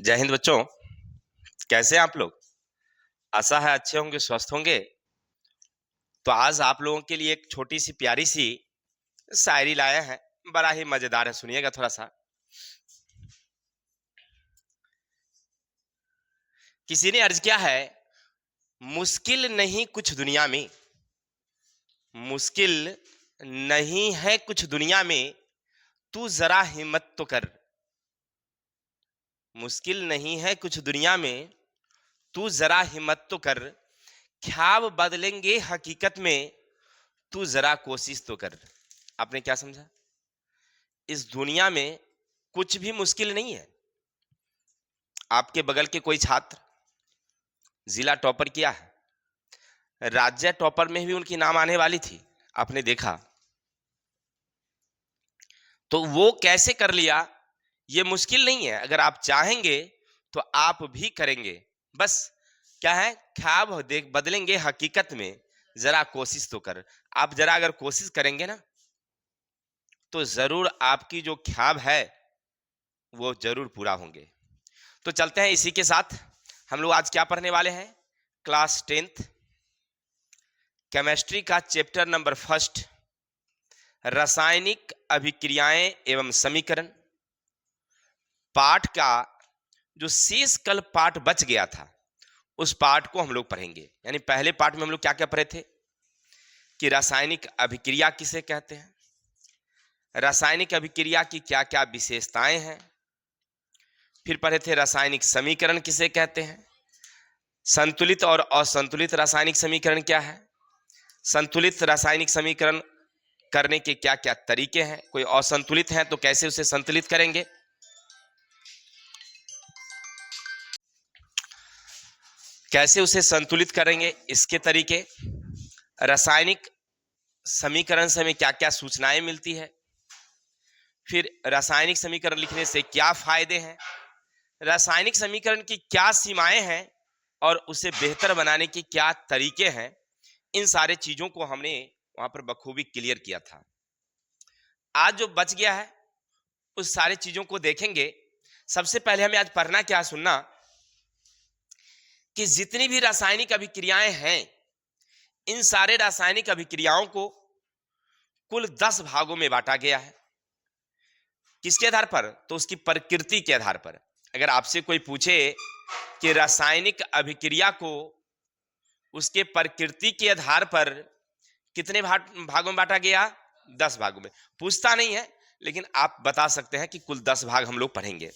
जय हिंद बच्चों। कैसे हैं आप लोग? आशा है अच्छे होंगे, स्वस्थ होंगे। तो आज आप लोगों के लिए एक छोटी सी प्यारी सी शायरी लाए हैं। बड़ा ही मजेदार है, सुनिएगा थोड़ा सा। किसी ने अर्ज किया है, मुश्किल नहीं कुछ दुनिया में, मुश्किल नहीं है कुछ दुनिया में, तू जरा हिम्मत तो कर। मुश्किल नहीं है कुछ दुनिया में, तू जरा हिम्मत तो कर। ख्वाब बदलेंगे हकीकत में, तू जरा कोशिश तो कर। आपने क्या समझा? इस दुनिया में कुछ भी मुश्किल नहीं है। आपके बगल के कोई छात्र जिला टॉपर किया है, राज्य टॉपर में भी उनकी नाम आने वाली थी, आपने देखा। तो वो कैसे कर लिया, ये मुश्किल नहीं है। अगर आप चाहेंगे तो आप भी करेंगे। बस क्या है, ख्वाब देख बदलेंगे हकीकत में, जरा कोशिश तो कर। आप जरा अगर कोशिश करेंगे ना, तो जरूर आपकी जो ख्वाब है वो जरूर पूरा होंगे। तो चलते हैं, इसी के साथ हम लोग आज क्या पढ़ने वाले हैं। क्लास 10th केमिस्ट्री का चैप्टर नंबर 1, रासायनिक अभिक्रियाएं एवं समीकरण। पाठ का जो शेष कल पाठ बच गया था, उस पाठ को हम लोग पढ़ेंगे। यानी पहले पाठ में हम लोग क्या क्या पढ़े थे कि रासायनिक अभिक्रिया किसे कहते हैं, रासायनिक अभिक्रिया की क्या क्या विशेषताएं हैं। फिर पढ़े थे रासायनिक समीकरण किसे कहते हैं, संतुलित और असंतुलित रासायनिक समीकरण क्या है, संतुलित रासायनिक समीकरण करने के क्या क्या तरीके हैं, कोई असंतुलित है तो कैसे उसे संतुलित करेंगे। कैसे उसे संतुलित करेंगे, इसके तरीके। रासायनिक समीकरण से हमें क्या क्या सूचनाएं मिलती है। फिर रासायनिक समीकरण लिखने से क्या फायदे हैं, रासायनिक समीकरण की क्या सीमाएं हैं और उसे बेहतर बनाने के क्या तरीके हैं। इन सारे चीजों को हमने वहां पर बखूबी क्लियर किया था। आज जो बच गया है उस सारे चीजों को देखेंगे। सबसे पहले हमें आज पढ़ना क्या, सुनना कि जितनी भी रासायनिक अभिक्रियाएं हैं, इन सारे रासायनिक अभिक्रियाओं को कुल 10 भागों में बांटा गया है। किसके आधार पर? तो उसकी प्रकृति के आधार पर। अगर आपसे कोई पूछे कि रासायनिक अभिक्रिया को उसके प्रकृति के आधार पर कितने भागों में बांटा गया, 10 भागों में, पूछता नहीं है, लेकिन आप बता सकते हैं कि कुल 10 भाग हम लोग पढ़ेंगे।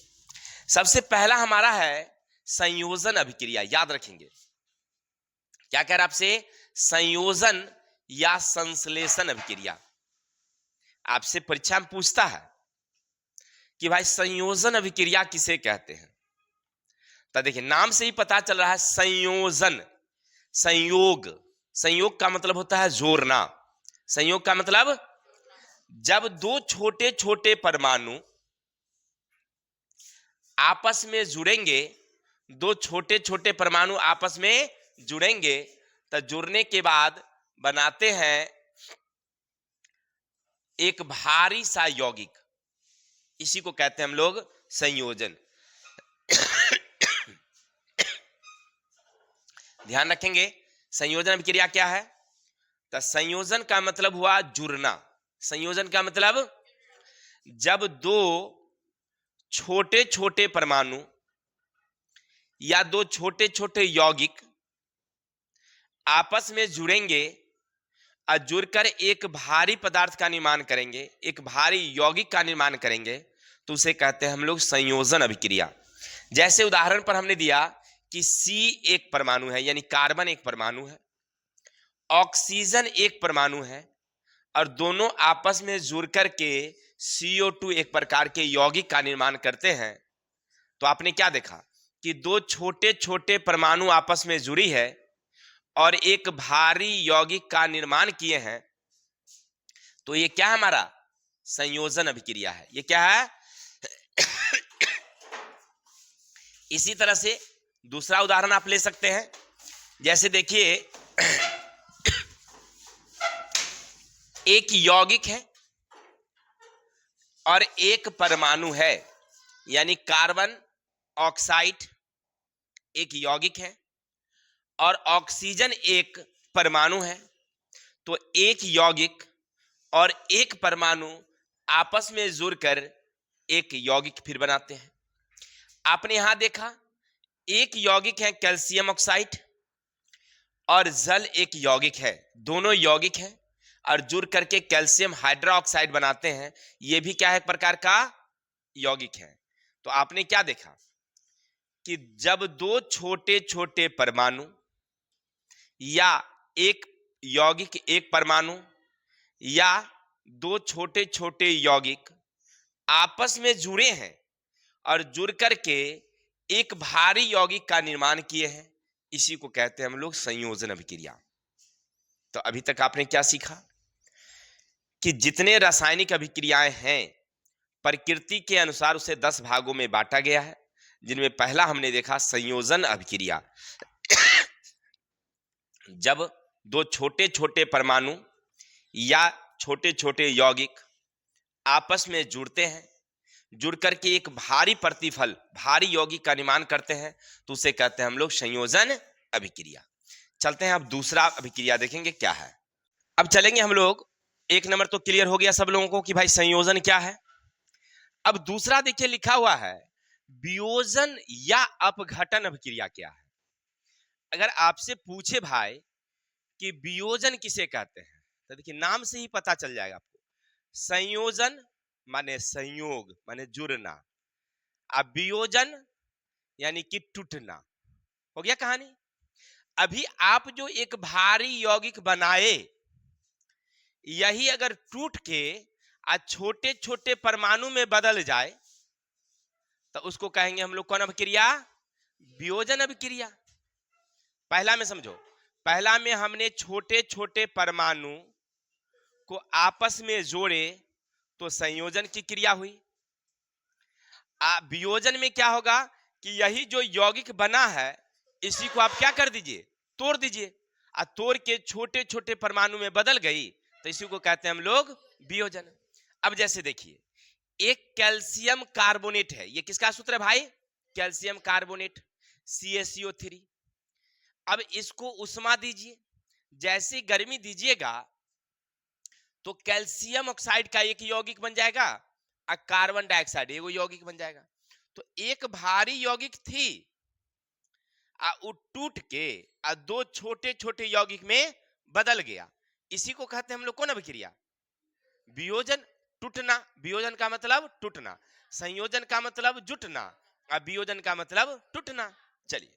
सबसे पहला हमारा है संयोजन अभिक्रिया। याद रखेंगे, क्या कह रहा है आपसे, संयोजन या संश्लेषण अभिक्रिया। आपसे परीक्षा में पूछता है कि भाई संयोजन अभिक्रिया किसे कहते हैं। तो देखिए, नाम से ही पता चल रहा है संयोजन, संयोग। संयोग का मतलब होता है जोड़ना। संयोग का मतलब जब दो छोटे छोटे परमाणु आपस में जुड़ेंगे, दो छोटे छोटे परमाणु आपस में जुड़ेंगे, तो जुड़ने के बाद बनाते हैं एक भारी सा यौगिक। इसी को कहते हैं हम लोग संयोजन। ध्यान रखेंगे, संयोजन अभिक्रिया क्या है। तो संयोजन का मतलब हुआ जुड़ना। संयोजन का मतलब जब दो छोटे छोटे परमाणु या दो छोटे छोटे यौगिक आपस में जुड़ेंगे और जुड़कर एक भारी पदार्थ का निर्माण करेंगे, एक भारी यौगिक का निर्माण करेंगे, तो उसे कहते हैं हम लोग संयोजन अभिक्रिया। जैसे उदाहरण पर हमने दिया कि C एक परमाणु है, यानी कार्बन एक परमाणु है, ऑक्सीजन एक परमाणु है, और दोनों आपस में जुड़कर के CO2 एक प्रकार के यौगिक का निर्माण करते हैं। तो आपने क्या देखा कि दो छोटे छोटे परमाणु आपस में जुड़ी है और एक भारी यौगिक का निर्माण किए हैं। तो ये क्या हमारा संयोजन अभिक्रिया है। ये क्या है? इसी तरह से दूसरा उदाहरण आप ले सकते हैं। जैसे देखिए, एक यौगिक है और एक परमाणु है, यानी कार्बन ऑक्साइड एक यौगिक है और ऑक्सीजन एक परमाणु है। तो एक यौगिक और एक परमाणु आपस में जुड़कर एक यौगिक फिर बनाते हैं। आपने यहां देखा एक यौगिक है कैल्शियम ऑक्साइड और जल एक यौगिक है, दोनों यौगिक हैं और जुड़ करके कैल्शियम हाइड्रोक्साइड बनाते हैं। यह भी क्या है, एक प्रकार का यौगिक है। तो आपने क्या देखा कि जब दो छोटे छोटे परमाणु या एक यौगिक एक परमाणु या दो छोटे छोटे यौगिक आपस में जुड़े हैं और जुड़ करके एक भारी यौगिक का निर्माण किए हैं, इसी को कहते हैं हम लोग संयोजन अभिक्रिया। तो अभी तक आपने क्या सीखा कि जितने रासायनिक अभिक्रियाएं हैं प्रकृति के अनुसार उसे 10 भागों में बांटा गया है, जिनमें पहला हमने देखा संयोजन अभिक्रिया। जब दो छोटे छोटे परमाणु या छोटे छोटे यौगिक आपस में जुड़ते हैं, जुड़ करके एक भारी प्रतिफल भारी यौगिक का निर्माण करते हैं, तो उसे कहते हैं हम लोग संयोजन अभिक्रिया। चलते हैं अब दूसरा अभिक्रिया देखेंगे क्या है। अब चलेंगे हम लोग, एक नंबर तो क्लियर हो गया सब लोगों को कि भाई संयोजन क्या है। अब दूसरा देखिए लिखा हुआ है वियोजन या अपघटन अभिक्रिया क्या है। अगर आपसे पूछे भाई कि वियोजन किसे कहते हैं, तो देखिए नाम से ही पता चल जाएगा आपको। संयोजन माने संयोग माने जुड़ना, अब वियोजन यानी कि टूटना। हो गया कहानी। अभी आप जो एक भारी यौगिक बनाए, यही अगर टूट के छोटे छोटे परमाणु में बदल जाए तो उसको कहेंगे हम लोग कौन अभिक्रिया, वियोजन अभिक्रिया। पहला में समझो, पहला में हमने छोटे छोटे परमाणु को आपस में जोड़े तो संयोजन की क्रिया हुई। वियोजन में क्या होगा कि यही जो यौगिक बना है इसी को आप क्या कर दीजिए, तोड़ दीजिए, तोड़ के छोटे छोटे परमाणु में बदल गई, तो इसी को कहते हैं हम लोग वियोजन। अब जैसे देखिए एक कैल्शियम कार्बोनेट है, ये किसका सूत्र है भाई, कैल्शियम कार्बोनेट CaCO3। अब इसको उष्मा दीजिए, जैसे गर्मी दीजिएगा तो कैल्शियम ऑक्साइड का एक यौगिक बन जाएगा और कार्बन डाइऑक्साइड एगो यौगिक बन जाएगा। तो एक भारी यौगिक थी वो टूट के दो छोटे छोटे यौगिक में बदल गया, इसी को कहते हैं हम लोग कौन अभिक्रिया, वियोजन। टूटना, वियोजन का मतलब टूटना, संयोजन का मतलब जुटना और वियोजन का मतलब टूटना। चलिए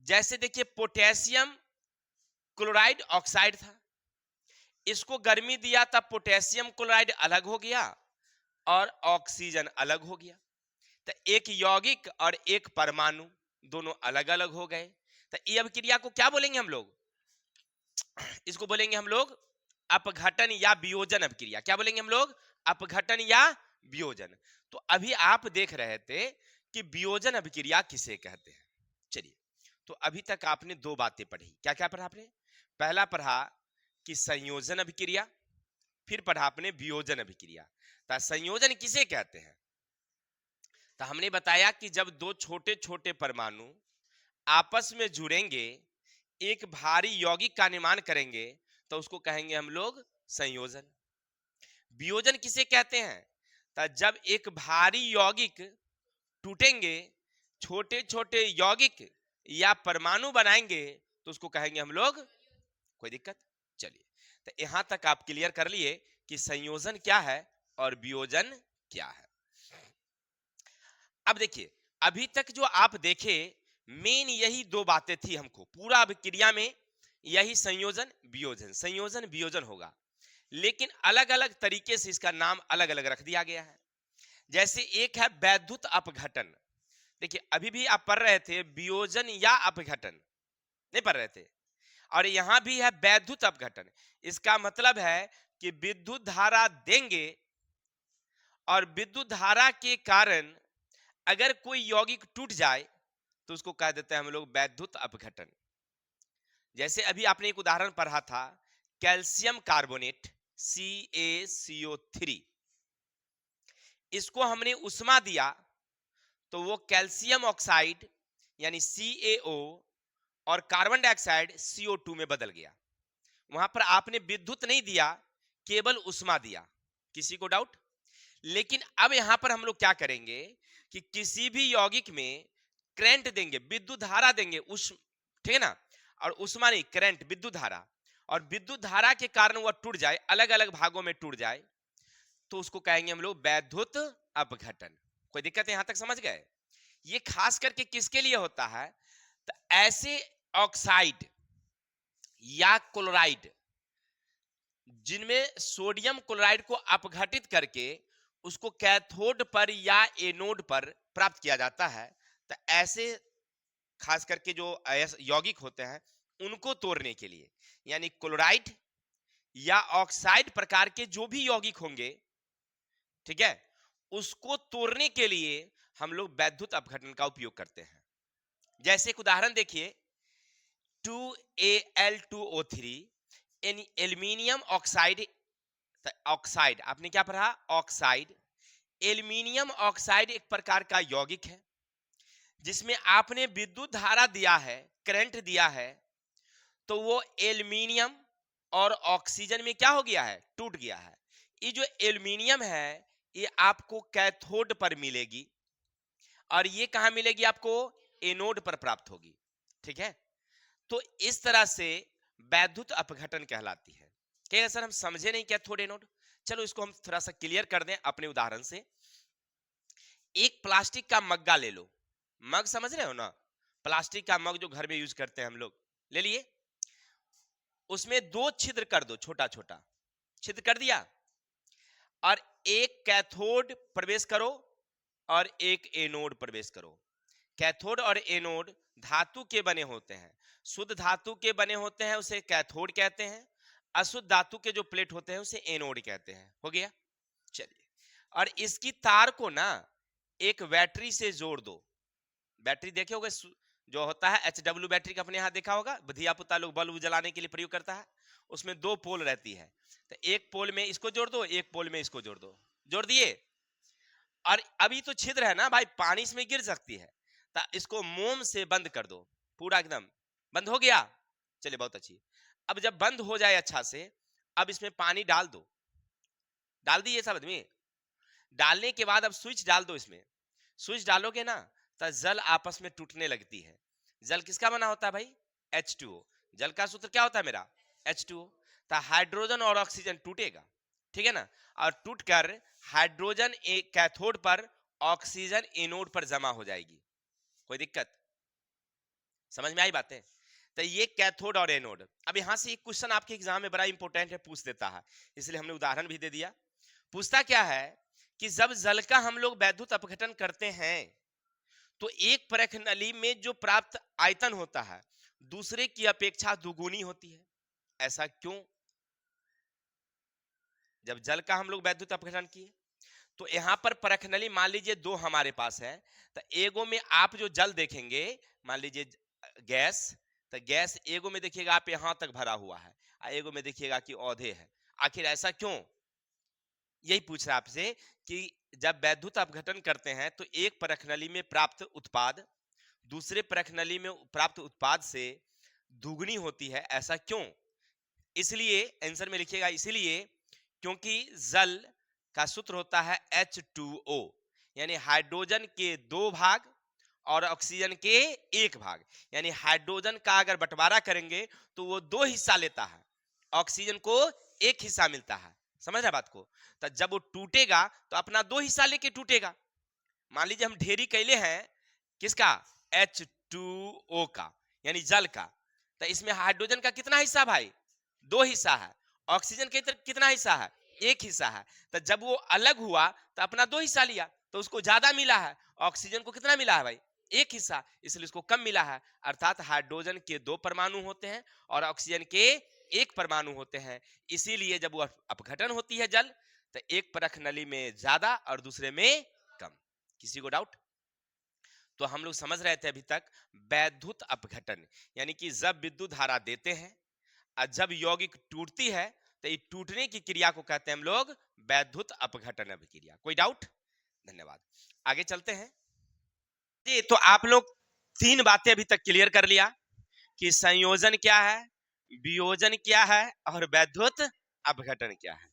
जैसे देखिए पोटेशियम क्लोराइड ऑक्साइड था, इसको गर्मी दिया तब पोटेशियम क्लोराइड अलग हो गया और ऑक्सीजन अलग हो गया। तो एक यौगिक और एक परमाणु दोनों अलग अलग हो गए। तो ये अभिक्रिया को क्या बोलेंगे हम लोग, इसको बोलेंगे हम लोग अपघटन या वियोजन अभिक्रिया। क्या बोलेंगे हम लोग, अपघटन या वियोजन। तो अभी आप देख रहे थे कि वियोजन अभिक्रिया किसे कहते हैं। चलिए तो अभी तक आपने दो बातें पढ़ी, क्या क्या पढ़ा आपने, पहला पढ़ा कि संयोजन अभिक्रिया, फिर पढ़ा आपने वियोजन अभिक्रिया। तो संयोजन किसे कहते हैं, तो हमने बताया कि जब दो छोटे छोटे परमाणु आपस में जुड़ेंगे एक भारी यौगिक का निर्माण करेंगे तो उसको कहेंगे हम लोग संयोजन। वियोजन किसे कहते हैं, तो जब एक भारी यौगिक टूटेंगे छोटे छोटे यौगिक या परमाणु बनाएंगे तो उसको कहेंगे हम लोग, कोई दिक्कत। चलिए तो यहां तक आप क्लियर कर लिए कि संयोजन क्या है और वियोजन क्या है। अब देखिए अभी तक जो आप देखे मेन यही दो बातें थी, हमको पूरा अभिक्रिया में यही संयोजन वियोजन होगा, लेकिन अलग अलग तरीके से इसका नाम अलग अलग रख दिया गया है। जैसे एक है वैद्युत अपघटन, देखिए अभी भी आप पढ़ रहे थे वियोजन या अपघटन, नहीं पढ़ रहे थे, और यहां भी है वैद्युत अपघटन। इसका मतलब है कि विद्युत धारा देंगे और विद्युत धारा के कारण अगर कोई यौगिक टूट जाए तो उसको कह देते हैं हम लोग वैद्युत अपघटन। जैसे अभी आपने एक उदाहरण पढ़ा था कैल्शियम कार्बोनेट CaCO3, इसको हमने उष्मा दिया तो वो कैल्शियम ऑक्साइड यानी CaO और कार्बन डाइऑक्साइड CO2 में बदल गया। वहां पर आपने विद्युत नहीं दिया, केवल उष्मा दिया। किसी को डाउट? लेकिन अब यहां पर हम लोग क्या करेंगे कि किसी भी यौगिक में करंट देंगे, विद्युत धारा देंगे, उस ठीक है ना, और उष्मा नहीं, करंट, विद्युत धारा, और विद्युत धारा के कारण वह टूट जाए, अलग अलग भागों में टूट जाए, तो उसको कहेंगे हम लोग वैद्युत अपघटन। कोई दिक्कत है? यहां तक समझ गए? ये खास करके किसके लिए होता है? तो ऐसे ऑक्साइड या क्लोराइड जिनमें सोडियम क्लोराइड को अपघटित करके उसको कैथोड पर या एनोड पर प्राप्त किया जाता है, तो ऐसे खास करके जो यौगिक होते हैं उनको तोड़ने के लिए, यानी क्लोराइड या ऑक्साइड प्रकार के जो भी यौगिक होंगे, ठीक है, उसको तोड़ने के लिए हम लोग वैद्युत अपघटन का उपयोग करते हैं। जैसे एक उदाहरण देखिए, 2Al2O3 यानी एल्यूमिनियम ऑक्साइड। ऑक्साइड आपने क्या पढ़ा? ऑक्साइड। एल्यूमिनियम ऑक्साइड एक प्रकार का यौगिक है जिसमें आपने विद्युत धारा दिया है, करंट दिया है, तो वो एल्यूमिनियम और ऑक्सीजन में क्या हो गया है? टूट गया है। ये जो एल्यूमिनियम है ये आपको कैथोड पर मिलेगी और ये कहां मिलेगी? आपको एनोड पर प्राप्त होगी। ठीक है, तो इस तरह से वैद्युत अपघटन कहलाती है। क्या सर हम समझे नहीं कैथोड एनोड? चलो इसको हम थोड़ा सा क्लियर कर दें अपने उदाहरण से। एक प्लास्टिक का मग्गा ले लो, मग समझ रहे हो ना, प्लास्टिक का मग जो घर में यूज करते हैं हम लोग, ले लिए, उसमें 2 छिद्र कर दो, छोटा छोटा छिद्र कर दिया, और एक कैथोड प्रवेश करो और एक एनोड प्रवेश करो। कैथोड और एनोड धातु के बने होते हैं। शुद्ध धातु के बने होते हैं उसे कैथोड कहते हैं, अशुद्ध धातु के जो प्लेट होते हैं उसे एनोड कहते हैं। हो गया? चलिए, और इसकी तार को ना एक बैटरी से जोड़ दो। बैटरी देखे होगे जो होता है HW बैटरी का, अपने यहाँ देखा होगा, धिया पुता लोग बल्ब जलाने के लिए प्रयोग करता है। उसमें 2 पोल रहती है, तो एक पोल में इसको जोड़ दो, एक पोल में इसको जोड़ दो। जोड़ दिए, और अभी तो छिद्र है ना भाई, पानी इसमें गिर सकती है, तो इसको मोम से बंद कर दो, पूरा एकदम बंद हो गया। चलिए, बहुत अच्छी। अब जब बंद हो जाए अच्छा से, अब इसमें पानी डाल दो। डाल दिए सब आदमी? डालने के बाद अब स्विच डाल दो। इसमें स्विच डालोगे ना तो जल आपस में टूटने लगती है। जल किसका बना होता है भाई? H2O। जल का सूत्र क्या होता है मेरा? H2O। तो हाइड्रोजन और ऑक्सीजन टूटेगा, ठीक है ना, और टूटकर हाइड्रोजन एक कैथोड पर, ऑक्सीजन एनोड पर जमा हो जाएगी। कोई दिक्कत? समझ में आई बातें? तो ये कैथोड और एनोड। अब यहां से एक क्वेश्चन आपके एग्जाम में बड़ा इंपॉर्टेंट है, पूछ देता है, इसलिए हमने उदाहरण भी दे दिया। पूछता क्या है कि जब जल का हम लोग वैद्युत अपघटन करते हैं तो एक परख नली में जो प्राप्त आयतन होता है दूसरे की अपेक्षा दुगुनी होती है। ऐसा क्यों? जब जल का हम लोग वैद्युत अपघटन किए तो यहां पर परख नली मान लीजिए 2 हमारे पास है, तो एगो में आप जो जल देखेंगे, मान लीजिए गैस, तो गैस एगो में देखिएगा आप यहां तक भरा हुआ है, एगो में देखिएगा कि औधे है। आखिर ऐसा क्यों? यही पूछ रहा आपसे कि जब वैद्युत अपघटन करते हैं तो एक परख नली में प्राप्त उत्पाद दूसरे परख नली में प्राप्त उत्पाद से दुगनी होती है। ऐसा क्यों? इसलिए आंसर में लिखिएगा, इसलिए क्योंकि जल का सूत्र होता है H2O, यानी हाइड्रोजन के 2 भाग और ऑक्सीजन के 1 भाग। यानी हाइड्रोजन का अगर बंटवारा करेंगे तो वो 2 हिस्सा लेता है, ऑक्सीजन को 1 हिस्सा मिलता है। समझ रहे बात को? तो जब वो टूटेगा तो अपना 2 हिस्सा लेके टूटेगा। मान लीजिए हम ढेरी कैले हैं किसका? H2O का, यानी जल का, तो इसमें हाइड्रोजन का कितना हिस्सा भाई? 2 हिस्सा है। ऑक्सीजन के कितना हिस्सा है? 1 हिस्सा है। तो जब वो अलग हुआ तो अपना 2 हिस्सा लिया, तो उसको ज्यादा मिला है। ऑक्सीजन को कितना मिला है भाई? 1 हिस्सा, इसलिए उसको कम मिला है। अर्थात हाइड्रोजन के 2 परमाणु होते हैं और ऑक्सीजन के 1 परमाणु होते हैं। इसीलिए जब वो अपघटन होती है जल, तो एक परख नली में ज्यादा और दूसरे में कम। किसी को डाउट? तो हम लोग समझ रहे थे अभी तक वैद्युत अपघटन, यानी कि जब विद्युत धारा देते हैं और जब यौगिक टूटती है तो ये टूटने की क्रिया को कहते हैं हम लोग वैद्युत अपघटन अभिक्रिया। कोई डाउट? धन्यवाद। आगे चलते हैं। जी, तो आप लोग तीन बातें अभी तक क्लियर कर लिया कि संयोजन क्या है, वियोजन क्या है और वैद्युत अपघटन क्या है।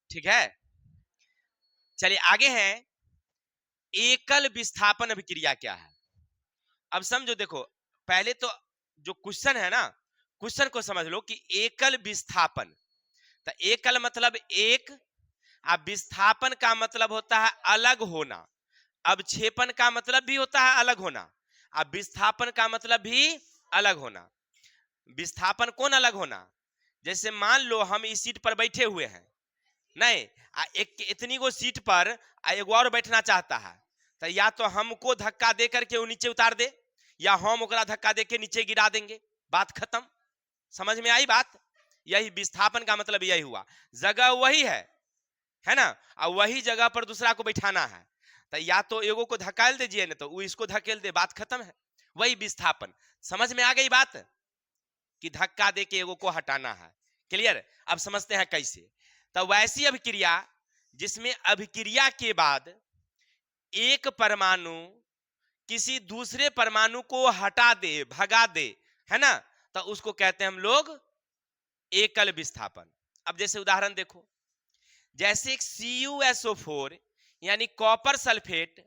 ठीक है, चलिए आगे है, एकल विस्थापन अभिक्रिया क्या है। अब समझो, देखो पहले तो जो क्वेश्चन है ना, क्वेश्चन को समझ लो कि एकल विस्थापन, तो एकल मतलब एक, अब विस्थापन का मतलब होता है अलग होना, अब क्षेपण का मतलब भी होता है अलग होना, अब विस्थापन का मतलब भी अलग होना। विस्थापन कौन अलग होना, जैसे मान लो हम इस सीट पर बैठे हुए हैं, नहीं एक इतनी को सीट पर एक और बैठना चाहता है, तो या तो हमको धक्का दे करके वो नीचे उतार दे, या हम ओकरा धक्का दे के नीचे गिरा देंगे, बात खत्म। समझ में आई बात, यही विस्थापन का मतलब यही हुआ, जगह वही है ना, और वही जगह पर दूसरा को बैठाना है, तो या तो एगो को धकेल दीजिए ना तो वो इसको धकेल दे, बात खत्म है, वही विस्थापन। समझ में आ गई बात कि धक्का दे के एगो को हटाना है, क्लियर। अब समझते हैं कैसे। तो वैसी अभिक्रिया जिसमें अभिक्रिया के बाद एक परमाणु किसी दूसरे परमाणु को हटा दे, भगा दे, है ना, तो उसको कहते हैं हम लोग एकल विस्थापन। अब जैसे उदाहरण देखो, जैसे एक CuSO4 यानी कॉपर सल्फेट,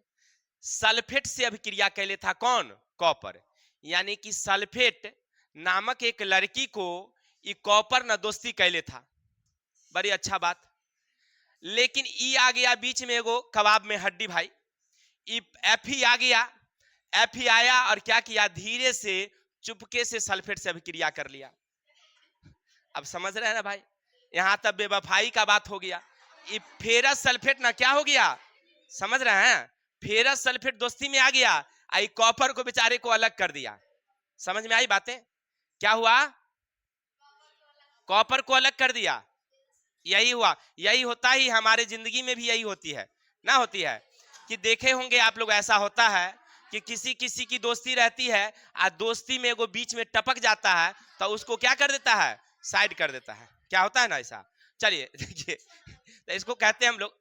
सल्फेट से अभिक्रिया कैले था कौन, कॉपर, यानी कि सल्फेट नामक एक लड़की को ये कॉपर न दोस्ती कैले था, बड़ी अच्छा बात। लेकिन ई आ गया बीच में एगो कबाब में हड्डी भाई, एफ ही आ गया, एफ ही आया और क्या किया, धीरे से चुपके से सल्फेट से अभिक्रिया कर लिया। अब समझ रहे हैं ना भाई, यहां तक बेवफाई का बात हो गया। ये फेरस सल्फेट ना क्या हो गया, समझ रहे हैं, फेरस सल्फेट दोस्ती में आ गया, आई कॉपर को बेचारे को अलग कर दिया। समझ में आई बातें, क्या हुआ, कॉपर को अलग कर दिया, यही हुआ। यही होता ही हमारे जिंदगी में भी यही होती है ना, होती है कि देखे होंगे आप लोग, ऐसा होता है कि किसी किसी की दोस्ती रहती है, और दोस्ती में वो बीच में टपक जाता है, तो उसको क्या कर देता है, साइड कर देता है, क्या होता है ना ऐसा। चलिए देखिए, तो इसको कहते हैं हम लोग,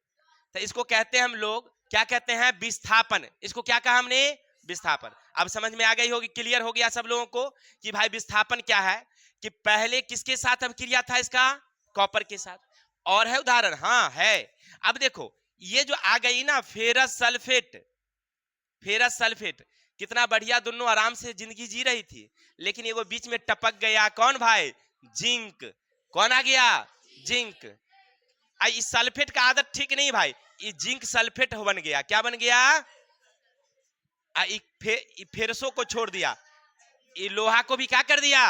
तो इसको कहते हैं हम लोग, क्या कहते हैं, विस्थापन। इसको क्या कहा हमने, विस्थापन। अब समझ में आ गई होगी, क्लियर हो गया सब लोगों को कि भाई विस्थापन क्या है, कि पहले किसके साथ अभिक्रिया था इसका, कॉपर के साथ। और है उदाहरण, हाँ है। अब देखो ये जो आ गई ना फेरस सल्फेट, फेरस सल्फेट, कितना बढ़िया, दोनों आराम से जिंदगी जी रही थी, लेकिन ये वो बीच में टपक गया, कौन भाई, जिंक। कौन आ गया, जिंक। इस सल्फेट का आदत ठीक नहीं भाई, ये जिंक सल्फेट बन गया, क्या बन गया, फेरसों को छोड़ दिया, ये लोहा को भी क्या कर दिया,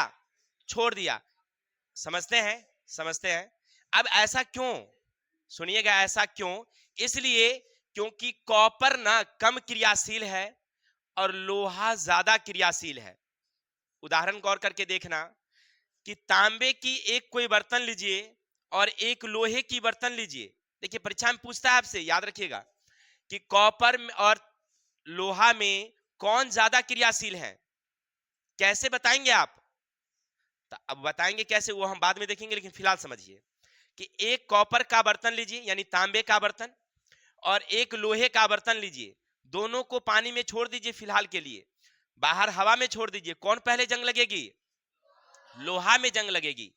छोड़ दिया। समझते हैं, समझते हैं। अब ऐसा क्यों, सुनिएगा, ऐसा क्यों, इसलिए क्योंकि कॉपर ना कम क्रियाशील है और लोहा ज्यादा क्रियाशील है। उदाहरण गौर करके देखना कि तांबे की एक कोई बर्तन लीजिए और एक लोहे की बर्तन लीजिए, देखिए परीक्षा में पूछता है आपसे, याद रखिएगा कि कॉपर और लोहा में कौन ज्यादा क्रियाशील है, कैसे बताएंगे आप, तो अब बताएंगे कैसे वो हम बाद में देखेंगे, लेकिन फिलहाल समझिए कि एक कॉपर का बर्तन लीजिए यानी तांबे का बर्तन, और एक लोहे का बर्तन लीजिए, दोनों को पानी में छोड़ दीजिए फिलहाल के लिए, बाहर हवा में छोड़ दीजिए, कौन पहले जंग लगेगी, लोहा में जंग लगेगी।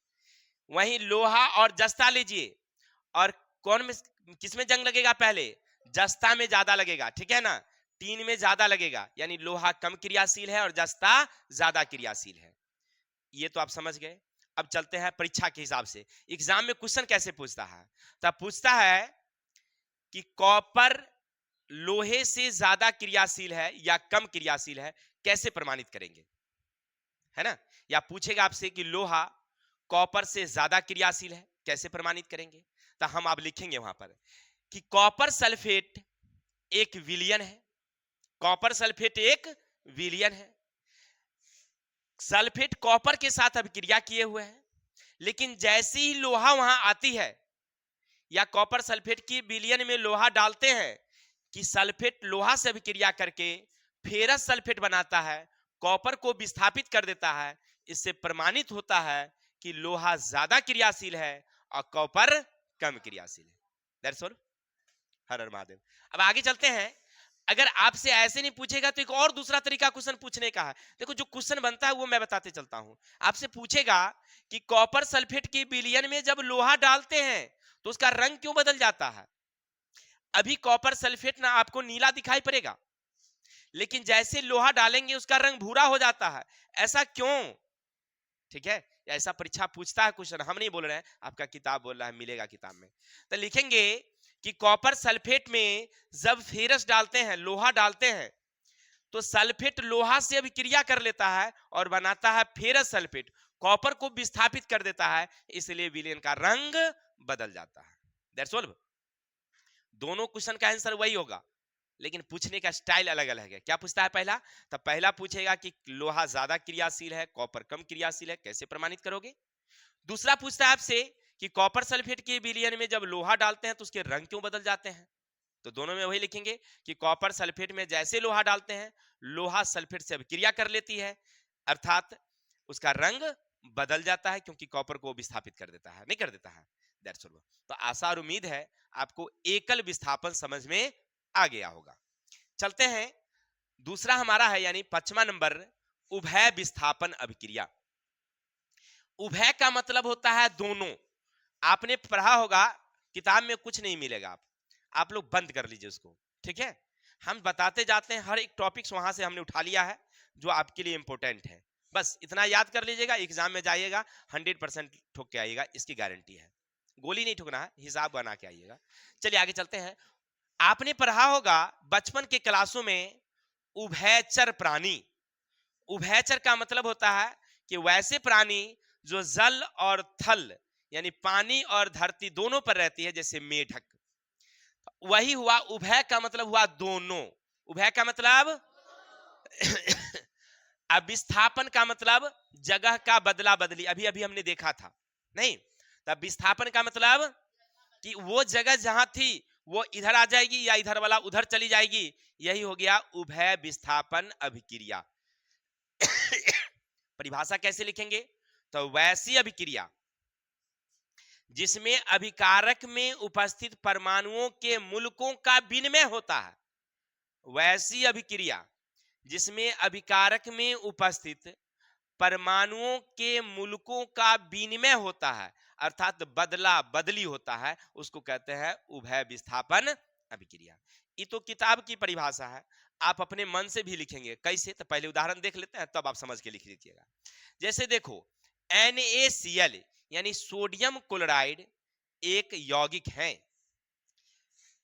वहीं लोहा और जस्ता लीजिए, और कौन में, किसमें जंग लगेगा पहले, जस्ता में ज्यादा लगेगा, ठीक है ना, टीन में ज्यादा लगेगा, यानी लोहा कम क्रियाशील है और जस्ता ज्यादा क्रियाशील है। ये तो आप समझ गए। अब चलते हैं परीक्षा के हिसाब से, एग्जाम में क्वेश्चन कैसे पूछता है, तब पूछता है कि कॉपर लोहे से ज्यादा क्रियाशील है या कम क्रियाशील है, कैसे प्रमाणित करेंगे, है ना, या पूछेगा आपसे कि लोहा कॉपर से ज्यादा क्रियाशील है, कैसे प्रमाणित करेंगे। तो हम अब लिखेंगे वहां पर कि कॉपर सल्फेट एक विलियन है, कॉपर सल्फेट एक विलियन है, सल्फेट कॉपर के साथ अभिक्रिया किए हुए हैं, लेकिन जैसे ही लोहा वहां आती है या कॉपर सल्फेट की विलियन में लोहा डालते हैं कि सल्फेट लोहा से अभिक्रिया करके फेरस सल्फेट बनाता है, कॉपर को विस्थापित कर देता है, इससे प्रमाणित होता है कि लोहा ज्यादा क्रियाशील है और कॉपर कम क्रियाशील है। That's all. हर हर महादेव। अब आगे चलते हैं, अगर आपसे ऐसे नहीं पूछेगा तो एक और दूसरा तरीका क्वेश्चन पूछने का है। देखो जो क्वेश्चन बनता है वो मैं बताते चलता हूं। आपसे पूछेगा कि कॉपर सल्फेट के विलयन में जब लोहा डालते हैं तो उसका रंग क्यों बदल जाता है। अभी कॉपर सल्फेट ना आपको नीला दिखाई पड़ेगा, लेकिन जैसे लोहा डालेंगे उसका रंग भूरा हो जाता है। ऐसा क्यों? ठीक है, ऐसा परीक्षा पूछता है क्वेश्चन, हम नहीं बोल रहे हैं, आपका किताब बोल रहा है, मिलेगा किताब में। तो लिखेंगे कि कॉपर सल्फेट में जब फेरस डालते हैं, लोहा डालते हैं, तो सल्फेट लोहा से अभिक्रिया कर लेता है और बनाता है फेरस सल्फेट, कॉपर को विस्थापित कर देता है, इसलिए विलयन का रंग बदल जाता है। That's all. दोनों क्वेश्चन का आंसर वही होगा, लेकिन पूछने का स्टाइल अलग अलग है। क्या पूछता है पहला? तो पहला पूछेगा कि लोहा ज्यादा क्रियाशील है, कॉपर कम क्रियाशील है, कैसे प्रमाणित करोगे। दूसरा पूछता है आपसे कि कॉपर सल्फेट के विलयन में जब लोहा डालते हैं तो उसके रंग क्यों बदल जाते हैं। तो दोनों में वही लिखेंगे कि कॉपर सल्फेट में जैसे लोहा डालते हैं, लोहा सल्फेट से अभिक्रिया कर लेती है, अर्थात उसका रंग बदल जाता है, क्योंकि कॉपर को विस्थापित कर देता है, नहीं कर देता है। That's all. तो आशा और उम्मीद है आपको एकल विस्थापन समझ में आ गया होगा। चलते हैं, दूसरा हमारा है यानी 5वां नंबर, उभय विस्थापन अभिक्रिया। उभय का मतलब होता है दोनों। आपने पढ़ा होगा, किताब में कुछ नहीं मिलेगा, आप लोग बंद कर लीजिए उसको, ठीक है। हम बताते जाते हैं, हर एक टॉपिक्स वहां से हमने उठा लिया है जो आपके लिए इंपॉर्टेंट है। बस इतना याद कर लीजिएगा, एग्जाम में जाइएगा 100% ठोक के आइएगा, इसकी गारंटी है। गोली नहीं ठोकना है, हिसाब बना के आइएगा। चलिए आगे चलते हैं। आपने पढ़ा होगा बचपन के क्लासों में उभयचर प्राणी। उभयचर का मतलब होता है कि वैसे प्राणी जो जल और थल यानी पानी और धरती दोनों पर रहती है, जैसे मेढक। वही हुआ, उभय का मतलब हुआ दोनों। उभय का मतलब अब विस्थापन का मतलब जगह का बदला बदली, अभी अभी हमने देखा था नहीं। तब विस्थापन का मतलब कि वो जगह जहां थी वो इधर आ जाएगी या इधर वाला उधर चली जाएगी, यही हो गया उभय विस्थापन अभिक्रिया। परिभाषा कैसे लिखेंगे? तो वैसी अभिक्रिया जिसमें अभिकारक में उपस्थित परमाणुओं के मूलकों का विनिमय होता है। वैसी अभिक्रिया जिसमें अभिकारक में उपस्थित परमाणुओं के मूलकों का विनिमय होता है, अर्थात बदला बदली होता है, उसको कहते हैं उभय विस्थापन अभिक्रिया। ये तो किताब की परिभाषा है, आप अपने मन से भी लिखेंगे। कैसे? तो पहले उदाहरण देख लेते हैं, तब आप समझ के लिख लीजिएगा। जैसे देखो, NaCl यानी सोडियम क्लोराइड एक यौगिक है,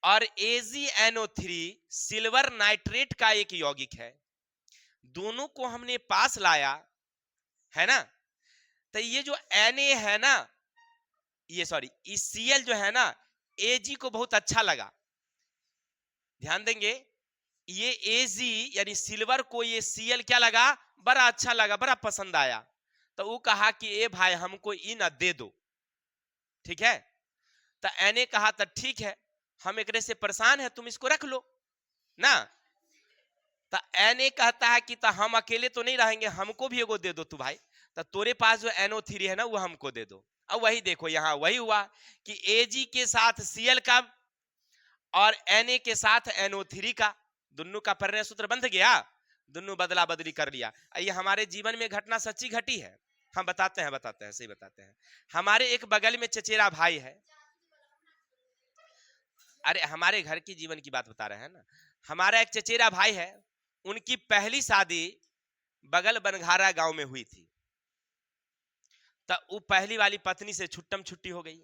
और AgNO3 सिल्वर नाइट्रेट का एक यौगिक है। दोनों को हमने पास लाया है ना, तो ये जो Na है ना, ये सॉरी Cl जो है ना, Ag को बहुत अच्छा लगा। ध्यान देंगे, ये Ag यानी सिल्वर को ये Cl क्या लगा? बड़ा अच्छा लगा, बड़ा पसंद आया। तो वो कहा कि ए भाई हमको ई ना दे दो, ठीक है। तो Na कहा तो ठीक है, हम एक से परेशान है, तुम इसको रख लो ना। तो Na कहता है कि तो हम अकेले तो नहीं रहेंगे, हमको भी एगो दे दो तू भाई। तो तोरे पास जो NO3 है ना वो हमको दे दो। अब वही देखो, यहाँ वही हुआ कि Ag के साथ Cl का और Na के साथ NO3 का, दोनों का परिणय सूत्र बंध गया, दोनों बदला बदली कर लिया। ये हमारे जीवन में घटना सच्ची घटी है, हम बताते हैं सही बताते हैं। हमारे एक बगल में चचेरा भाई है, अरे हमारे घर की जीवन की बात बता रहे हैं ना। हमारा एक चचेरा भाई है, उनकी पहली शादी बगल बनघारा गांव में हुई थी। तो वो पहली वाली पत्नी से छुट्टम छुट्टी हो गई,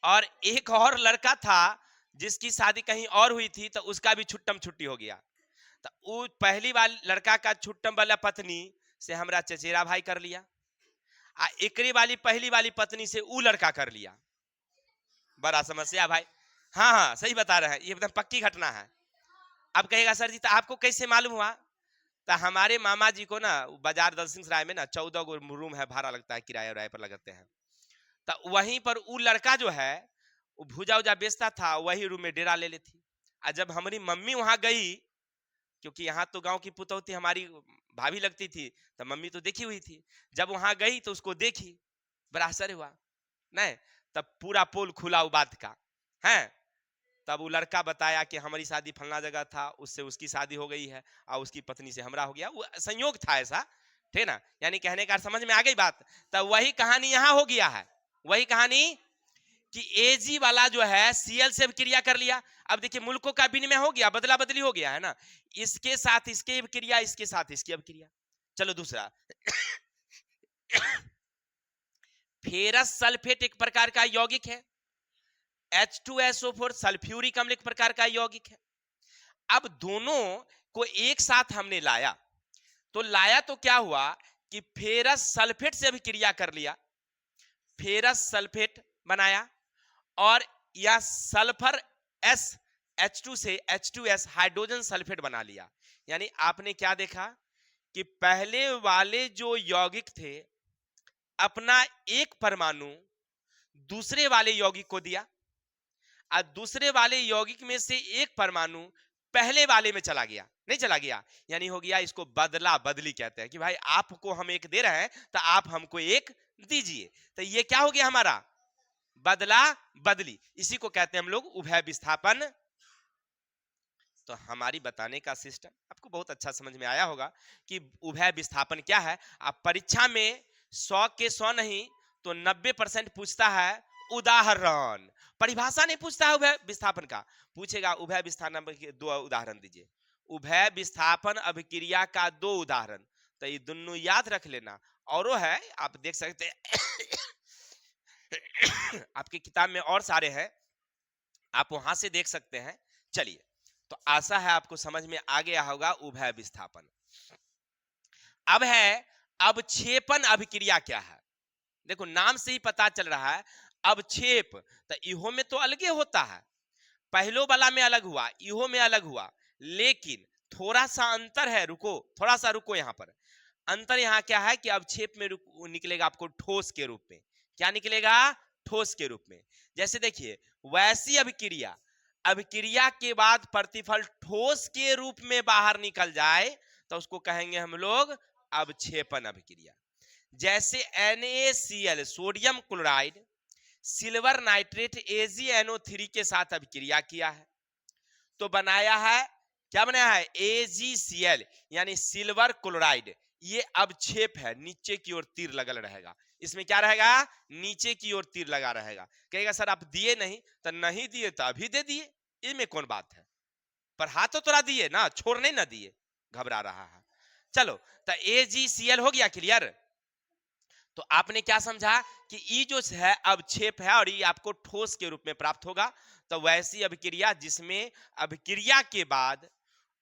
और एक और लड़का था जिसकी शादी कहीं और हुई थी, तो उसका भी छुट्टम छुट्टी हो गया। तो वो पहली वाली लड़का का छुट्टम वाला पत्नी से हमरा चचेरा भाई कर लिया, आ एकरी वाली पहली वाली पत्नी से वो लड़का कर लिया। बड़ा समस्या भाई। हाँ हाँ सही बता रहे हैं, ये एकदम पक्की घटना है। अब कहेगा सर जी तो आपको कैसे मालूम हुआ? तो हमारे मामा जी को ना बाजार दलसिंह राय में ना 14 गो रूम है, भाड़ा लगता है, किराया उराया पर लगाते हैं। तो वहीं पर वो लड़का जो है वो भूजा उजा बेचता था, वही रूम में डेरा ले लेती। और जब हमारी मम्मी वहां गई, क्योंकि यहाँ तो गांव की पुतौती हमारी भाभी लगती थी, तो मम्मी तो देखी हुई थी। जब वहां गई तो उसको देखी, बड़ा आश्चर्य हुआ नहीं। तब पूरा पोल खुला वो बात का है। तब वो लड़का बताया कि हमारी शादी फलना जगह था, उससे उसकी शादी हो गई है और उसकी पत्नी से हमरा हो गया, वो संयोग था ऐसा, ठीक ना। यानी कहने का समझ में आ गई बात। तब वही कहानी यहां हो गया है, वही कहानी कि एजी वाला जो है सीएल से क्रिया कर लिया। अब देखिए मुल्कों का विनिमय हो गया, बदला बदली हो गया है ना, इसके साथ इसके क्रिया, इसके साथ इसकी अब क्रिया। चलो दूसरा फेरस सल्फेट एक प्रकार का यौगिक है, H2SO4 सल्फ्यूरिक अम्ल एक प्रकार का यौगिक है। अब दोनों को एक साथ हमने लाया, तो लाया तो क्या हुआ कि फेरस सल्फेट से भी क्रिया कर लिया, फेरस सल्फेट बनाया, और या सल्फर एस H2 से H2S हाइड्रोजन सल्फेट बना लिया। यानी आपने क्या देखा कि पहले वाले जो यौगिक थे अपना एक परमाणु दूसरे वाले यौगिक को दिया, और दूसरे वाले यौगिक में से एक परमाणु पहले वाले में चला गया, नहीं चला गया, यानी हो गया, इसको बदला बदली कहते हैं कि भाई आपको हम एक दे रहे हैं तो आप हमको एक दीजिए। तो ये क्या हो गया हमारा, बदला बदली, इसी को कहते हैं हम लोग उभय विस्थापन। तो हमारी बताने का सिस्टम आपको बहुत अच्छा समझ में आया होगा कि उभय विस्थापन क्या है। आप परीक्षा में 100 के 100 नहीं तो 90% पूछता है उदाहरण, परिभाषा नहीं पूछता है उभय विस्थापन का, पूछेगा उभय विस्थापन के 2 उदाहरण दीजिए, उभय विस्थापन अभिक्रिया का 2 उदाहरण। तो ये दोनों याद रख लेना। और है आप देख सकते हैं आपकी किताब में और सारे हैं, आप वहां से देख सकते हैं। चलिए, तो आशा है आपको समझ में आ गया होगा उभय विस्थापन। अब है अवक्षेपण अभिक्रिया क्या है। देखो नाम से ही पता चल रहा है अवक्षेप, तो इहो में तो अलगे होता है, पहलो वाला में अलग हुआ, इहो में अलग हुआ, लेकिन थोड़ा सा अंतर है। रुको, थोड़ा सा रुको, यहां पर अंतर यहाँ क्या है कि अवक्षेप में निकलेगा आपको ठोस के रूप में। क्या निकलेगा, ठोस के रूप में। जैसे देखिए वैसी अभिक्रिया, अभिक्रिया के बाद प्रतिफल ठोस के रूप में बाहर निकल जाए तो उसको कहेंगे हम लोग अवक्षेपण अभिक्रिया। जैसे NaCl sodium chloride silver nitrate AgNO3 के साथ अभिक्रिया किया है तो बनाया है, क्या बनाया है, AgCl यानी सिल्वर क्लोराइड। ये अवक्षेप है, नीचे की ओर तीर लगल रहेगा, इसमें क्या रहेगा, नीचे की ओर तीर लगा रहेगा। कहेगा सर आप दिए नहीं, तो नहीं दिए तो अभी दे दिए, इसमें कौन बात है, पर हाथ तो तोड़ा दिए ना, छोड़ने ना दिए, घबरा रहा है। चलो, तो AgCl हो गया क्लियर। तो आपने क्या समझा कि ई जो है अवक्षेप है और ये आपको ठोस के रूप में प्राप्त होगा। तो वैसी अभिक्रिया जिसमें अभिक्रिया के बाद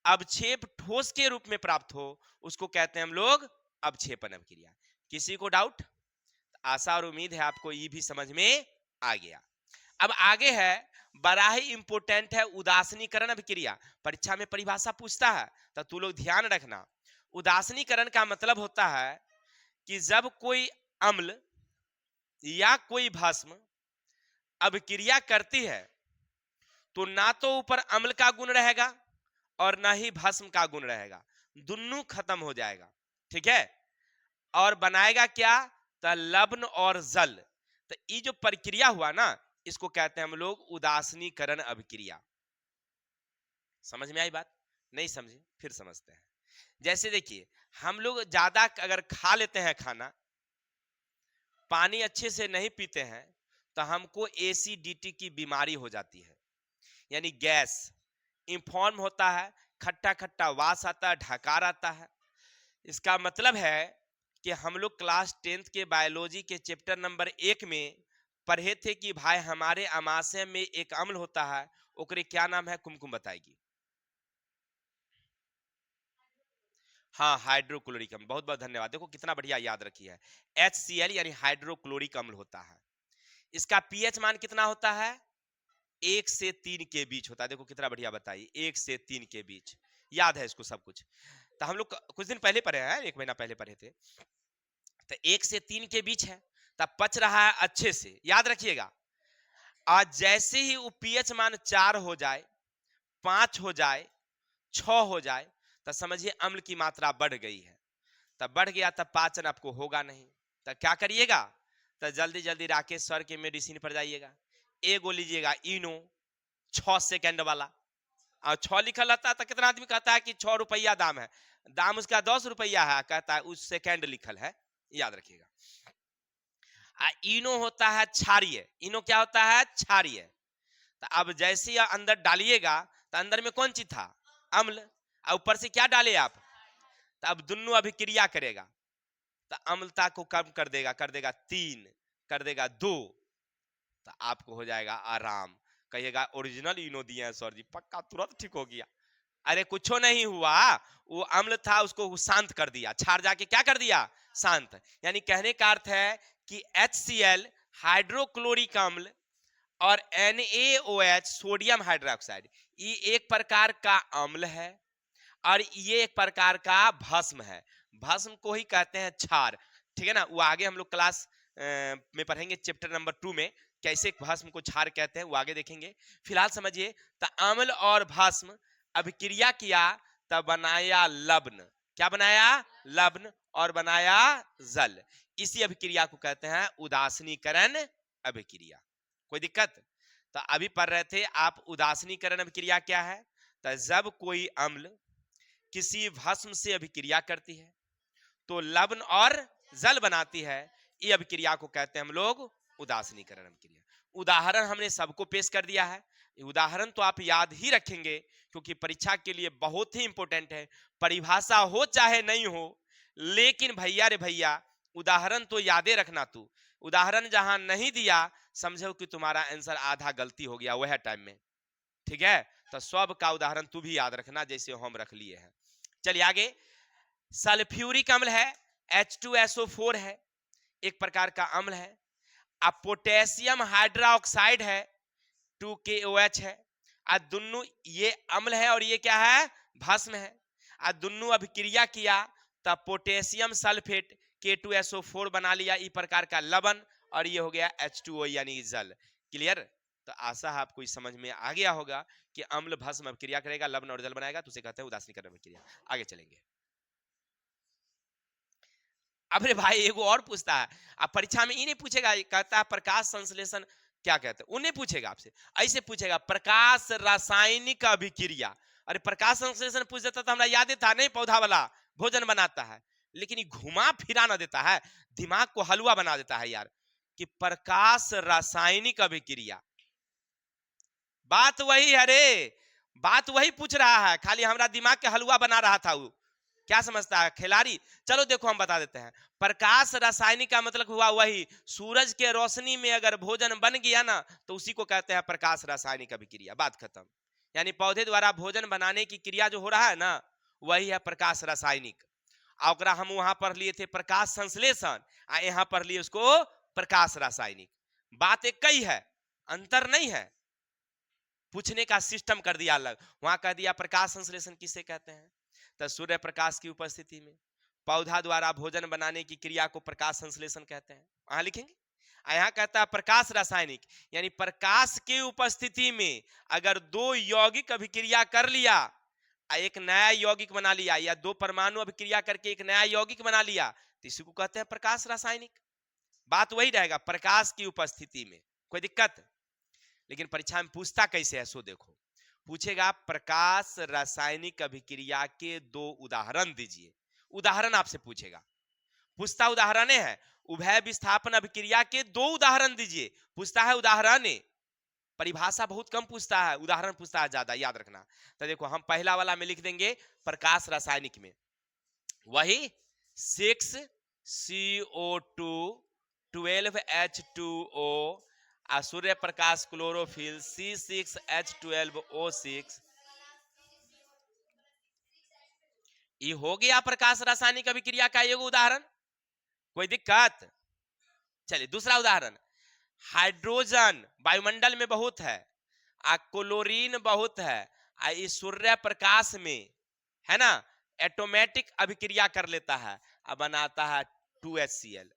अवक्षेप ठोस के रूप में प्राप्त हो उसको कहते हैं हम लोग अवक्षेपण अभिक्रिया। किसी को डाउट? आशा और उम्मीद है आपको ये भी समझ में आ गया। अब आगे है, बड़ा ही इंपोर्टेंट है उदासीनीकरण अभिक्रिया। परीक्षा में परिभाषा पूछता है तो तू लोग ध्यान रखना। उदासीनीकरण का मतलब होता है कि जब कोई अम्ल या कोई भस्म अभिक्रिया करती है तो ना तो ऊपर अम्ल का गुण रहेगा और ना ही भस्म का गुण रहेगा, दोनों खत्म हो जाएगा, ठीक है। और बनाएगा क्या, तो लवण और जल। तो ये जो प्रक्रिया हुआ ना इसको कहते हैं हम लोग उदासीनीकरण अभिक्रिया। समझ में आई बात? नहीं समझे फिर समझते हैं। जैसे देखिए हम लोग ज्यादा अगर खा लेते हैं खाना, पानी अच्छे से नहीं पीते हैं तो हमको एसिडिटी की बीमारी हो जाती है, यानी गैस इंफॉर्म होता है, खट्टा खट्टा वास आता है, ढकार आता है। इसका मतलब है कि हम लोग क्लास 10th के बायोलॉजी के चैप्टर नंबर 1 में पढ़े थे कि भाई हमारे आमाशय में एक अम्ल होता है, ओकरे क्या नाम है, कुमकुम बताएगी। हाँ, हाइड्रोक्लोरिक अम्ल, बहुत बहुत धन्यवाद। देखो कितना बढ़िया याद रखी है, HCl यानी हाइड्रोक्लोरिक अम्ल होता है। इसका पीएच मान कितना होता है, 1 से 3 के बीच होता है। देखो कितना बढ़िया बताइए, 1 से 3 के बीच, याद है इसको सब कुछ। तो हम लोग कुछ दिन पहले पढ़े हैं, 1 महीना पहले पढ़े थे। तो 1 से 3 के बीच है, तब पच रहा है अच्छे से, याद रखिएगा। आज जैसे ही वो पीएच मान 4 हो जाए, 5 हो जाए, 6 हो जाए, तो समझिए अम्ल की मात्रा बढ़ गई है। तब बढ़ गया तब पाचन आपको होगा नहीं, तो क्या करिएगा, तो जल्दी जल्दी राकेश सर के मेडिसिन पर जाइएगा, एगो लीजिएगा इनो, 6 सेकंड वाला, और 6 लिखल रहता है तो कितना आदमी कहता है कि 6 रुपया दाम है, दाम उसका 10 रुपया है, कहता है उस सेकंड लिखल है, याद रखिएगा। इनो होता है क्षारीय, इनो क्या होता है? क्षारीय। तो अब जैसे ही अंदर डालिएगा तो अंदर में कौन चीज था? अम्ल, और ऊपर से क्या डाले आप? तो अब दोनों अभिक्रिया करेगा तो अम्लता को कम कर देगा 3, कर देगा 2, तो आपको हो जाएगा आराम। कहिएगा ओरिजिनल इनो दिए हैं सर जी, पक्का तुरंत ठीक हो गया। अरे कुछ नहीं हुआ, वो अम्ल था उसको शांत कर दिया, क्षार जाके क्या कर दिया? शांत। यानी कहने का अर्थ है कि HCl हाइड्रोक्लोरिक अम्ल और NaOH सोडियम हाइड्रोक्साइड, ये एक प्रकार का अम्ल है और ये एक प्रकार का भस्म है। भस्म को ही कहते हैं क्षार, ठीक है ना। वो आगे हम लोग क्लास में पढ़ेंगे, चैप्टर नंबर 2 में, कैसे भस्म को क्षार कहते हैं, वो आगे देखेंगे। फिलहाल समझिए, तो अम्ल और भस्म अभिक्रिया किया तब बनाया लवण। क्या बनाया? लवण, और बनाया जल। इसी अभिक्रिया को कहते हैं उदासीनीकरण अभिक्रिया। कोई दिक्कत? तो अभी पढ़ रहे थे आप उदासीनीकरण अभिक्रिया क्या है। तो जब कोई अम्ल किसी भस्म से अभिक्रिया करती है तो लवण और जल बनाती है, ये अभिक्रिया को कहते हैं हम लोग उदासीनीकरण अभिक्रिया। उदाहरण हमने सबको पेश कर दिया है, उदाहरण तो आप याद ही रखेंगे क्योंकि परीक्षा के लिए बहुत ही इंपॉर्टेंट है। परिभाषा हो चाहे नहीं हो, लेकिन भैया रे भैया उदाहरण तो यादे रखना। तू उदाहरण जहां नहीं दिया समझो कि तुम्हारा आंसर आधा गलती हो गया वह टाइम में, ठीक है। तो सब का उदाहरण तू भी याद रखना जैसे हम रख लिए हैं। चलिए आगे। सल्फ्यूरिक अम्ल है, H2SO4 है, एक प्रकार का अम्ल है। अब पोटेशियम हाइड्रोक्साइड है, 2KOH है। अब दोनों ये अम्ल है और ये क्या है? भस्म है। अब दोनों अभिक्रिया किया तब पोटेशियम सल्फेट K2SO4 बना लिया, इस प्रकार का लवण, और ये हो गया H2O यानी जल। क्लियर? तो आशा है आपको इस समझ में आ गया होगा कि अम्ल भस्म अभिक्रिया करेगा, लवण और जल बनाएगा, तो उसे कहते हैं उदासीनीकरण अभिक्रिया। आगे चलेंगे। अबे भाई एगो और पूछता है, अब परीक्षा में इन्हें पूछेगा, कहता है प्रकाश संश्लेषण क्या कहते हैं, उन्हें पूछेगा आपसे। ऐसे पूछेगा प्रकाश रासायनिक अभिक्रिया। अरे प्रकाश संश्लेषण पूछ देता तो हमरा याद था नहीं, पौधा वाला भोजन बनाता है, लेकिन ये घुमा फिरा ना देता है, दिमाग को हलवा बना देता है यार, कि प्रकाश रासायनिक अभिक्रिया। बात वही है रे, बात वही पूछ रहा है, खाली हमारा दिमाग के हलवा बना रहा था वो। क्या समझता है खिलाड़ी? चलो देखो हम बता देते हैं। प्रकाश रासायनिक का मतलब हुआ वही, सूरज के रोशनी में अगर भोजन बन गया ना तो उसी को कहते हैं प्रकाश रासायनिक अभिक्रिया। बात खत्म। यानी पौधे द्वारा भोजन बनाने की क्रिया जो हो रहा है ना, वही है प्रकाश रासायनिक। और हम वहां पढ़ लिए थे प्रकाश संश्लेषण, यहाँ पढ़ लिए उसको प्रकाश रासायनिक। बात एक ही है, अंतर नहीं है, पूछने का सिस्टम कर दिया अलग। वहां कह दिया प्रकाश संश्लेषण किसे कहते हैं, तो सूर्य प्रकाश की उपस्थिति में पौधा द्वारा भोजन बनाने की क्रिया को प्रकाश संश्लेषण कहते हैं, वहां लिखेंगे। यहाँ कहता है प्रकाश रासायनिक, यानी प्रकाश की उपस्थिति में अगर दो यौगिक अभिक्रिया कर लिया, एक नया यौगिक बना लिया, या दो परमाणु अभिक्रिया करके एक नया यौगिक बना लिया, तो इसी को कहते हैं प्रकाश रासायनिक। बात वही रहेगा, प्रकाश की उपस्थिति में। कोई दिक्कत? लेकिन परीक्षा में पूछता कैसे है सो देखो, पूछेगा प्रकाश रासायनिक अभिक्रिया के दो उदाहरण दीजिए। उदाहरण आपसे पूछेगा, पूछता उदाहरण है। उभय विस्थापन अभिक्रिया के दो उदाहरण दीजिए, पूछता है उदाहरण। परिभाषा बहुत कम पूछता है, उदाहरण पूछता है ज्यादा, याद रखना। तो देखो हम पहला वाला में लिख देंगे प्रकाश रासायनिक में वही 6CO2 12H2O, Surya Prakash chlorophyll C6H12O6। ये हो गया प्रकाश रासायनिक अभिक्रिया का एक उदाहरण। कोई दिक्कत? चलिए दूसरा उदाहरण, हाइड्रोजन वायुमंडल में बहुत है, क्लोरीन बहुत है, इस सूर्य प्रकाश में है ना ऑटोमेटिक अभिक्रिया कर लेता है, अब बनाता है 2HCl।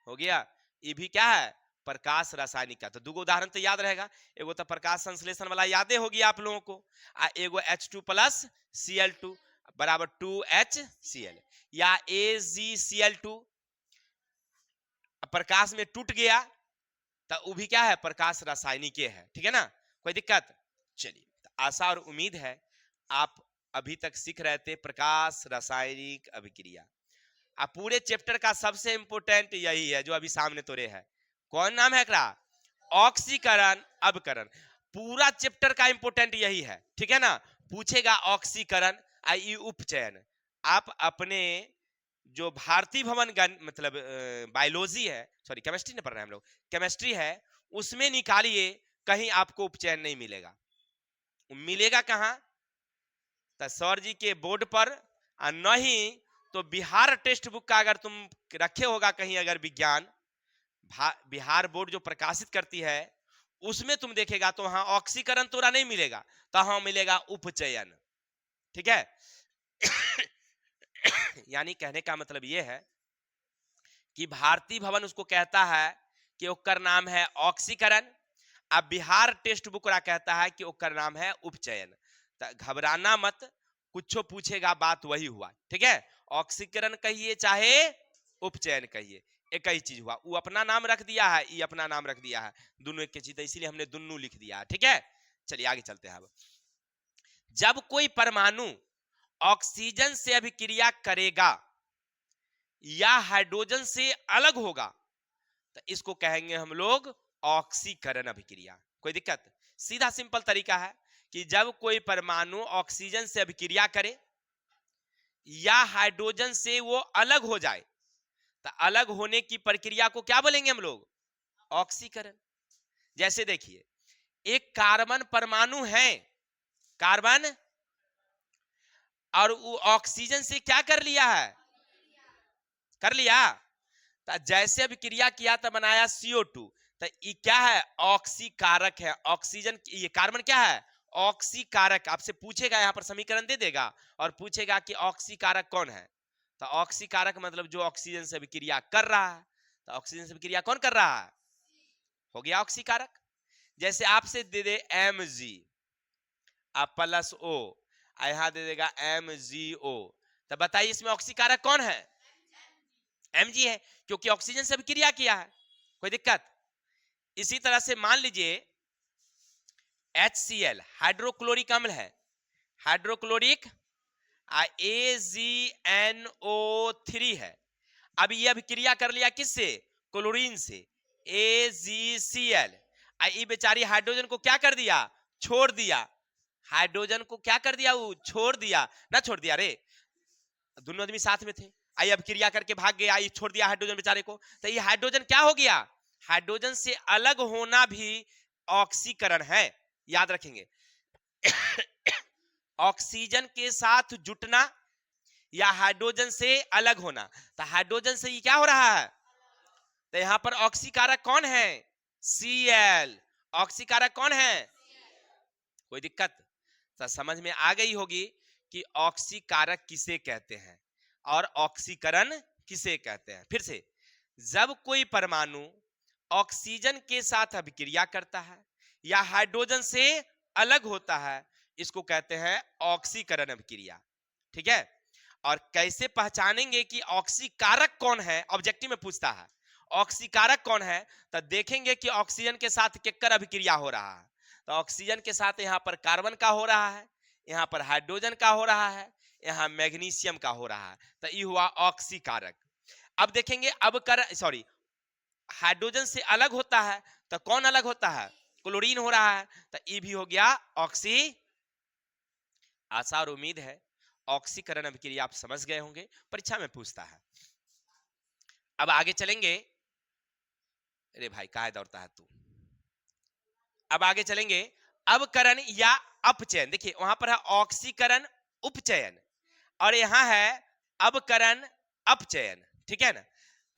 हो गया, ये भी क्या है? प्रकाश रासायनिक का। तो दो उदाहरण तो याद रहेगा, एगो तो प्रकाश संश्लेषण वाला यादें होगी आप लोगों को, एगो H2+Cl2 बराबर 2HCl, या AgCl2 प्रकाश में टूट गया तो वो भी क्या है? प्रकाश रासायनिक है, ठीक है ना। कोई दिक्कत? चलिए, तो आशा और उम्मीद है आप अभी तक सीख रहे थे प्रकाश रासायनिक अभिक्रिया। अब पूरे चैप्टर का सबसे इंपोर्टेंट यही है जो अभी सामने तोरे है। कौन नाम है एकरा? ऑक्सीकरण अवकरण। पूरा चैप्टर का इंपोर्टेंट यही है, ठीक है ना। पूछेगा ऑक्सीकरण आई उपचयन। आप अपने जो भारतीय भवन गण मतलब बायोलॉजी है, सॉरी केमिस्ट्री नहीं पढ़ रहे हैं हम लोग, केमिस्ट्री है, उसमें निकालिए, कहीं आपको उपचयन नहीं मिलेगा। मिलेगा कहाँ? तो सर जी के बोर्ड पर, और नहीं तो बिहार टेक्स्ट बुक का अगर तुम रखे होगा कहीं, अगर विज्ञान बिहार बोर्ड जो प्रकाशित करती है उसमें तुम देखेगा तो वहां ऑक्सीकरण तोरा नहीं मिलेगा, तो हाँ मिलेगा उपचयन, ठीक है। यानी कहने का मतलब यह है कि भारतीय भवन उसको कहता है कि ओकर नाम है ऑक्सीकरण, अब बिहार टेक्स्ट बुक कहता है कि ओकर नाम है उपचयन। तो घबराना मत, कुछ पूछेगा बात वही हुआ, ठीक है। ऑक्सीकरण कहिए चाहे उपचयन कहिए, एक ही चीज हुआ। वो अपना नाम रख दिया है, ये अपना नाम रख दिया है, दोनों एक चीज, इसीलिए हमने दोनों लिख दिया है, ठीक है। चलिए आगे चलते हैं। अब जब कोई परमाणु ऑक्सीजन से अभिक्रिया करेगा या हाइड्रोजन से अलग होगा तो इसको कहेंगे हम लोग ऑक्सीकरण अभिक्रिया। कोई दिक्कत? सीधा सिंपल तरीका है कि जब कोई परमाणु ऑक्सीजन से अभिक्रिया करे या हाइड्रोजन से वो अलग हो जाए तो अलग होने की प्रक्रिया को क्या बोलेंगे हम लोग? ऑक्सीकरण। जैसे देखिए, एक कार्बन परमाणु है, कार्बन, और वो ऑक्सीजन से क्या कर लिया है? कर लिया। तो जैसे अभिक्रिया किया तो बनाया CO2, तो ये क्या है? ऑक्सीकारक है। ऑक्सीजन, ये कार्बन क्या है? ऑक्सीकारक। आपसे पूछेगा, यहां पर समीकरण दे देगा और पूछेगा कि ऑक्सीकारक कौन है, तो ऑक्सीकारक मतलब जो ऑक्सीजन से अभिक्रिया कर रहा है। तो ऑक्सीजन से अभिक्रिया कौन कर रहा है? हो गया ऑक्सीकारक। जैसे आपसे दे दे Mg आप +O, यहां दे देगा MgO, तो बताइए इसमें ऑक्सीकारक कौन है? Mg है, क्योंकि ऑक्सीजन से अभिक्रिया किया है। कोई दिक्कत? इसी तरह से मान लीजिए HCl हाइड्रोक्लोरिक अम्ल है, हाइड्रोक्लोरिक AgNO3 है। अब ये अभिक्रिया कर लिया किससे? क्लोरीन से, AgCl। ये बेचारी हाइड्रोजन को क्या कर दिया? छोड़ दिया। हाइड्रोजन को क्या कर दिया? वो छोड़ दिया ना, छोड़ दिया रे, दोनों आदमी साथ में थे, आई अभिक्रिया करके भाग गया, ये छोड़ दिया हाइड्रोजन बेचारे को। तो ये हाइड्रोजन क्या हो गया? हाइड्रोजन से अलग होना भी ऑक्सीकरण है, याद रखेंगे। ऑक्सीजन के साथ जुटना या हाइड्रोजन से अलग होना, तो हाइड्रोजन से ये क्या हो रहा है? तो यहां पर ऑक्सीकारक कौन है? Cl। ऑक्सीकारक कौन है? कोई दिक्कत? तो समझ में आ गई होगी कि ऑक्सीकारक किसे कहते हैं और ऑक्सीकरण किसे कहते हैं। फिर से, जब कोई परमाणु ऑक्सीजन के साथ अभिक्रिया करता है या हाइड्रोजन से अलग होता है, इसको कहते हैं ऑक्सीकरण अभिक्रिया, ठीक है। और कैसे पहचानेंगे कि ऑक्सीकारक कौन है? ऑब्जेक्टिव में पूछता है ऑक्सीकारक कौन है, तो देखेंगे कि ऑक्सीजन के साथ केकर अभिक्रिया हो रहा है। तो ऑक्सीजन के साथ यहां पर कार्बन का हो रहा है, यहां पर हाइड्रोजन का हो रहा है, यहां मैग्नीशियम का हो रहा है, तो ये हुआ ऑक्सीकारक। अब देखेंगे अब कर सॉरी हाइड्रोजन से अलग होता है तो कौन अलग होता है? क्लोरीन हो रहा है, तो ये भी हो गया ऑक्सी। आशा और उम्मीद है ऑक्सीकरण अभिक्रिया आप समझ गए होंगे, परीक्षा में पूछता है। अब आगे चलेंगे। अरे भाई कहाँ दौड़ता है तू? अब आगे चलेंगे, अवकरण या अपचयन। देखिए वहां पर है ऑक्सीकरण उपचयन और यहां है अवकरण अपचयन, ठीक है ना।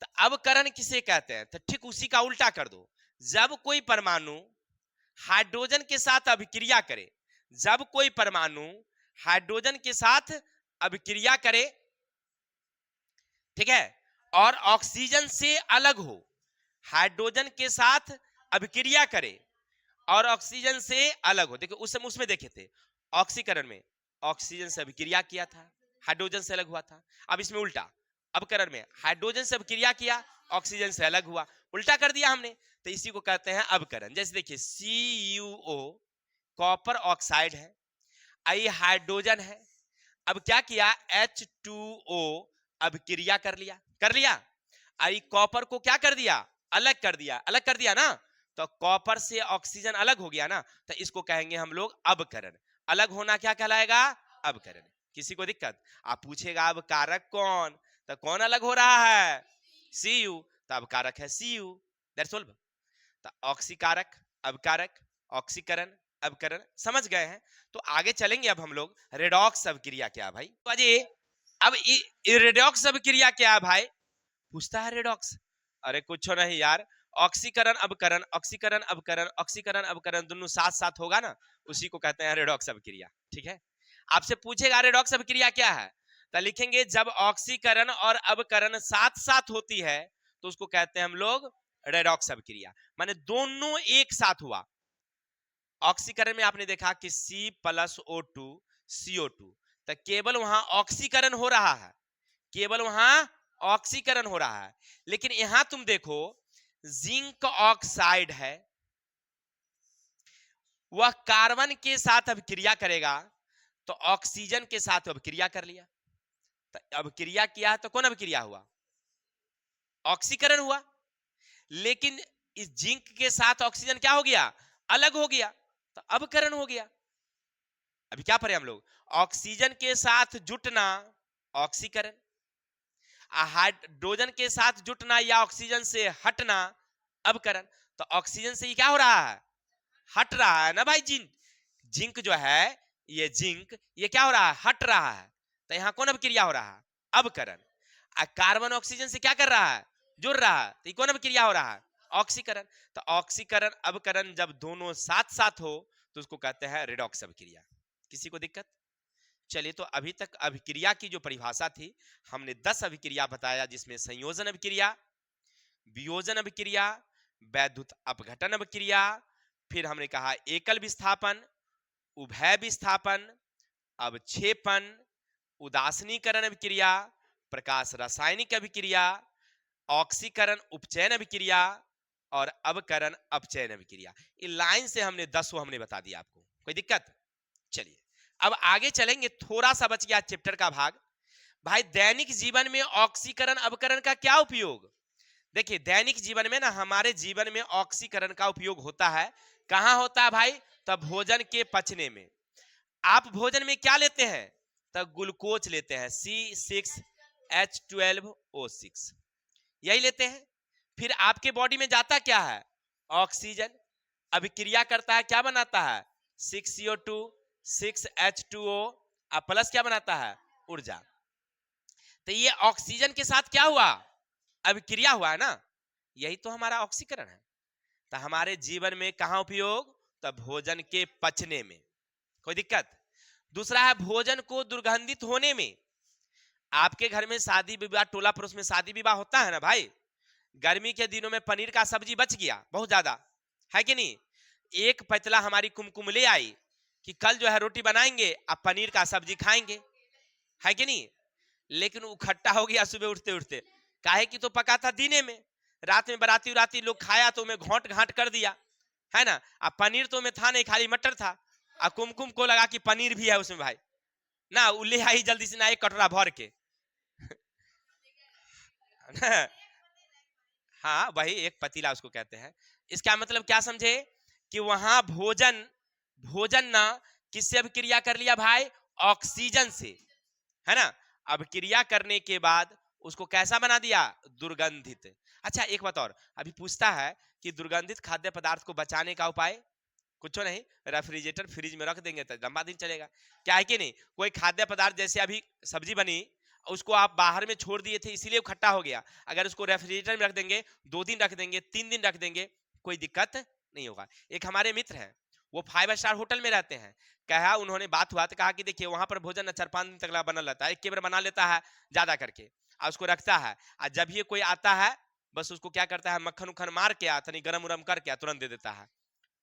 तो अवकरण किसे कहते हैं? तो ठीक उसी का उल्टा कर दो। जब कोई परमाणु हाइड्रोजन के साथ अभिक्रिया करे, जब कोई परमाणु हाइड्रोजन के साथ अभिक्रिया करे, ठीक है, और ऑक्सीजन से अलग हो, हाइड्रोजन के साथ अभिक्रिया करे और ऑक्सीजन से अलग हो। देखिए उस समय उसमें देखे थे ऑक्सीकरण में ऑक्सीजन से अभिक्रिया किया था, हाइड्रोजन से अलग हुआ था। अब इसमें उल्टा, अवकरण में हाइड्रोजन से अभिक्रिया किया, ऑक्सीजन से अलग हुआ, उल्टा कर दिया हमने, तो इसी को कहते हैं अवकरण। जैसे देखिए CuO कॉपर ऑक्साइड है, आई हाइड्रोजन है। अब क्या किया, H2O अभिक्रिया कर लिया। आई कॉपर को क्या कर दिया, अलग कर दिया ना, तो कॉपर से ऑक्सीजन अलग हो गया ना, तो इसको कहेंगे हम लोग अवकरण। अलग होना क्या कहलाएगा, अवकरण। किसी को दिक्कत, आप पूछेगा अब कारक कौन, तो कौन अलग हो रहा है, Cu, तो अब कारक है Cu, दैट्स ऑल। तो ऑक्सीकारक, अवकारक, ऑक्सीकरण, अवकरण, समझ गए हैं। तो आगे चलेंगे अब हम लोग, रेडॉक्स अभिक्रिया क्या भाई। तो अजय अब रेडॉक्स अभिक्रिया क्या है भाई, पूछता है रेडॉक्स। अरे कुछ नहीं यार, ऑक्सीकरण अवकरण, ऑक्सीकरण अवकरण, ऑक्सीकरण अवकरण दोनों साथ साथ होगा ना, उसी को कहते हैं रेडॉक्स अभिक्रिया। ठीक है, आपसे पूछेगा रेडॉक्स अभिक्रिया क्या है, तो लिखेंगे जब ऑक्सीकरण और अवकरण साथ साथ होती है तो उसको कहते हैं हम लोग रेडॉक्स अभिक्रिया, माने दोनों एक साथ हुआ। ऑक्सीकरण में आपने देखा कि C+O2 CO2, तो केवल वहां ऑक्सीकरण हो रहा है, केवल वहां ऑक्सीकरण हो रहा है। लेकिन यहां तुम देखो जिंक ऑक्साइड है, वह कार्बन के साथ अभिक्रिया करेगा, तो ऑक्सीजन के साथ अभिक्रिया कर लिया, तो अभिक्रिया किया तो कौन अभिक्रिया हुआ, ऑक्सीकरण हुआ। लेकिन इस जिंक के साथ ऑक्सीजन क्या हो गया, अलग हो गया, तो अवकरण हो गया। अभी क्या पढ़े हम लोग, ऑक्सीजन के साथ जुटना ऑक्सीकरण, हाइड्रोजन के साथ जुटना या ऑक्सीजन से हटना अवकरण। तो ऑक्सीजन से ये क्या हो रहा है, हट रहा है ना भाई। जिंक, जिंक जो है, ये जिंक ये क्या हो रहा है, हट रहा है, तो यहां कौन अभिक्रिया हो रहा है, अवकरण। कार्बन ऑक्सीजन से क्या कर रहा है, जुड़ रहा है, तो कौन अभिक्रिया हो रहा है, ऑक्सीकरण। तो ऑक्सीकरण अवकरण जब दोनों साथ साथ हो तो उसको कहते हैं रेडॉक्स अभिक्रिया। किसी को दिक्कत, चलिए। तो अभी तक अभिक्रिया की जो परिभाषा थी, हमने 10 अभिक्रिया बताया, जिसमें संयोजन अभिक्रिया, वियोजन अभिक्रिया, वैद्युत अपघटन अभिक्रिया, फिर हमने कहा एकल विस्थापन, उभय विस्थापन, अवक्षेपण, उदासीनीकरण अभिक्रिया, प्रकाश रासायनिक अभिक्रिया, ऑक्सीकरण उपचयन अभिक्रिया और अवकरण अपचयन अभिक्रिया। इन लाइन से हमने 10 हमने बता दिया आपको, कोई दिक्कत। चलिए अब आगे चलेंगे, थोड़ा सा बच गया चैप्टर का भाग। भाई दैनिक जीवन में ऑक्सीकरण अवकरण का क्या उपयोग, देखिए दैनिक जीवन में ना, हमारे जीवन में ऑक्सीकरण का उपयोग होता है। कहां होता है भाई, तब भोजन के पचने में। आप भोजन में क्या लेते हैं, तब ग्लूकोज लेते हैं, C6H12O6 यही लेते हैं। फिर आपके बॉडी में जाता क्या है, ऑक्सीजन, अभिक्रिया करता है, क्या बनाता है, 6CO2 6H2O प्लस क्या बनाता है, ऊर्जा। तो ये ऑक्सीजन के साथ क्या हुआ, अभिक्रिया हुआ है ना, यही तो हमारा ऑक्सीकरण है। तो हमारे जीवन में कहां उपयोग, तो भोजन के पचने में, कोई दिक्कत। दूसरा है भोजन को दुर्गंधित होने में। आपके घर में शादी विवाह, टोला पड़ोस में शादी विवाह होता है ना भाई, गर्मी के दिनों में पनीर का सब्जी बच गया बहुत ज्यादा, है कि नहीं, एक पतला हमारी कुमकुम ले आई कि कल जो है रोटी बनाएंगे, अब पनीर का सब्जी खाएंगे, है कि नहीं। लेकिन वो खट्टा हो गया सुबह उठते उठते, काहे कि तो पका था दिने में, रात में बराती उराती लोग खाया तो मैं घोंट घाट कर दिया, है ना। अब पनीर तो में था नहीं, खाली मटर था, अब कुमकुम को लगा कि पनीर भी है उसमें भाई ना, वो ले आई जल्दी से ना एक कटोरा भर के हाँ वही एक पतीला उसको कहते हैं। इसका मतलब क्या समझे, कि वहां भोजन, भोजन ना किससे अभिक्रिया कर लिया भाई, ऑक्सीजन से, है ना। अभिक्रिया करने के बाद उसको कैसा बना दिया, दुर्गंधित। अच्छा एक बात और, अभी पूछता है कि दुर्गंधित खाद्य पदार्थ को बचाने का उपाय, कुछ नहीं, रेफ्रिजरेटर फ्रिज में रख देंगे तो लंबा दिन चलेगा, क्या है कि नहीं। कोई खाद्य पदार्थ जैसे अभी सब्जी बनी, उसको आप बाहर में छोड़ दिए थे इसलिए वो खट्टा हो गया, अगर उसको रेफ्रिजरेटर में रख देंगे, 2 दिन रख देंगे, 3 दिन रख देंगे, कोई दिक्कत नहीं होगा। एक हमारे मित्र हैं, वो 5 स्टार होटल में रहते हैं, कहा उन्होंने बात हुआ तो कहा कि देखिए वहां पर भोजन 4-5 दिन तक बनल रहता है, एक बार बना लेता है ज्यादा करके, और उसको रखता है, और जब ये कोई आता है बस उसको क्या करता है, मक्खन उखन मार के तनी गरम उरम करके तुरंत दे देता है।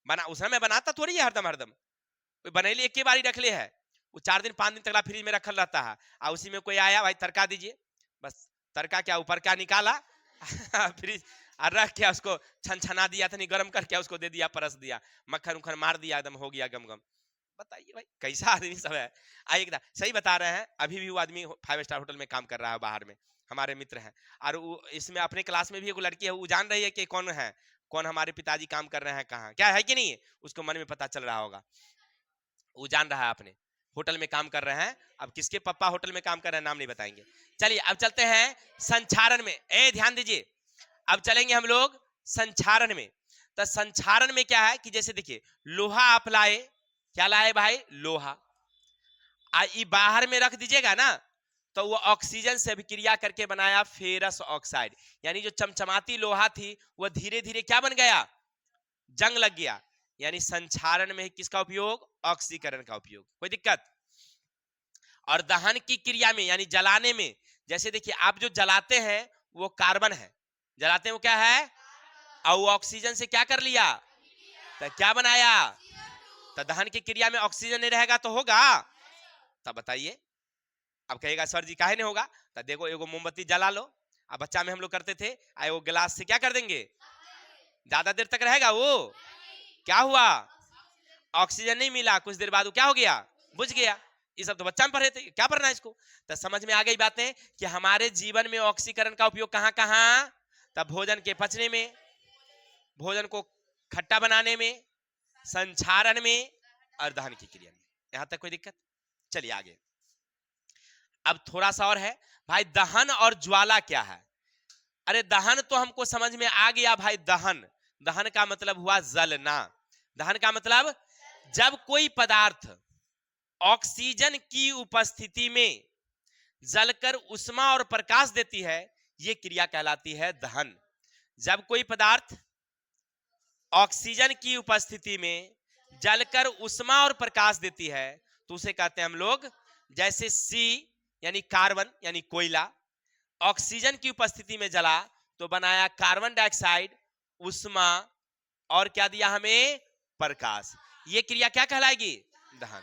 बना उस समय बनाता थोड़ी है हरदम हरदम, कोई बनैली एक बार ही रख ले है, वो 4 दिन 5 दिन तक फ्रिज में रखल रहता है, और उसी में कोई आया भाई तड़का दीजिए, बस तड़का क्या ऊपर क्या निकाला फ्रिज, और रख के उसको छनछना दिया था, नहीं गर्म करके उसको दे दिया, परस दिया, मक्खन उखन मार दिया, एकदम हो गया गम गम। बताइए भाई कैसा आदमी सब है। आइए सही बता रहे हैं, अभी भी वो आदमी 5 स्टार होटल में काम कर रहा है बाहर में, हमारे मित्र हैं। और वो इसमें अपने क्लास में भी एक लड़की है, वो जान रही है कि कौन है, कौन हमारे पिताजी काम कर रहे हैं कहाँ, क्या है कि नहीं, उसको मन में पता चल रहा होगा, वो जान रहा है अपने होटल में काम कर रहे हैं। अब किसके पापा होटल में काम कर रहे हैं नाम नहीं बताएंगे। चलिए अब चलते हैं संचारण में, ध्यान दीजिए, अब चलेंगे हम लोग संचारण में। तो संचारण में क्या है कि जैसे देखिए लोहा आप लाए, क्या लाए भाई, लोहा, बाहर में रख दीजिएगा ना, तो वो ऑक्सीजन से अभिक्रिया करके बनाया फेरस ऑक्साइड, यानी जो चमचमाती लोहा थी वो धीरे धीरे क्या बन गया, जंग लग गया। यानी संचारण में किसका उपयोग, ऑक्सीकरण का उपयोग, कोई दिक्कत। और दहन की क्रिया में यानी जलाने में, जैसे देखिए आप जो जलाते हैं वो कार्बन है, जलाते हैं वो क्या है, और वो ऑक्सीजन से क्या कर लिया, तो क्या बनाया, तो दहन की क्रिया में ऑक्सीजन नहीं रहेगा तो होगा, तब बताइए। अब कहेगा सर जी काहे नहीं होगा, तो देखो एगो मोमबत्ती जला लो, अब बच्चा में हम लोग करते थे, वो गिलास से क्या कर देंगे, ज्यादा देर तक रहेगा वो, क्या हुआ, ऑक्सीजन नहीं मिला, कुछ देर बाद वो क्या हो गया, बुझ गया। ये सब तो बच्चा में पढ़े थे, क्या पढ़ना है इसको, तो समझ में आ गई बातें कि हमारे जीवन में ऑक्सीकरण का उपयोग कहां कहां, तब भोजन के पचने में, भोजन को खट्टा बनाने में, संचारण में, और दहन की क्रिया में। यहां तक कोई दिक्कत, चलिए आगे। अब थोड़ा सा और है भाई, दहन और ज्वाला क्या है। अरे दहन तो हमको समझ में आ गया भाई, दहन, दहन का मतलब हुआ जलना, दहन का मतलब जब कोई पदार्थ ऑक्सीजन की उपस्थिति में जलकर उष्मा और प्रकाश देती है, यह क्रिया कहलाती है दहन। जब कोई पदार्थ ऑक्सीजन की उपस्थिति में जलकर उष्मा और प्रकाश देती है तो उसे कहते हैं हम लोग, जैसे सी यानी कार्बन यानी कोयला, ऑक्सीजन की उपस्थिति में जला तो बनाया कार्बन डाइऑक्साइड, उष्मा, और क्या दिया हमें, प्रकाश। ये क्रिया क्या कहलाएगी, दहन।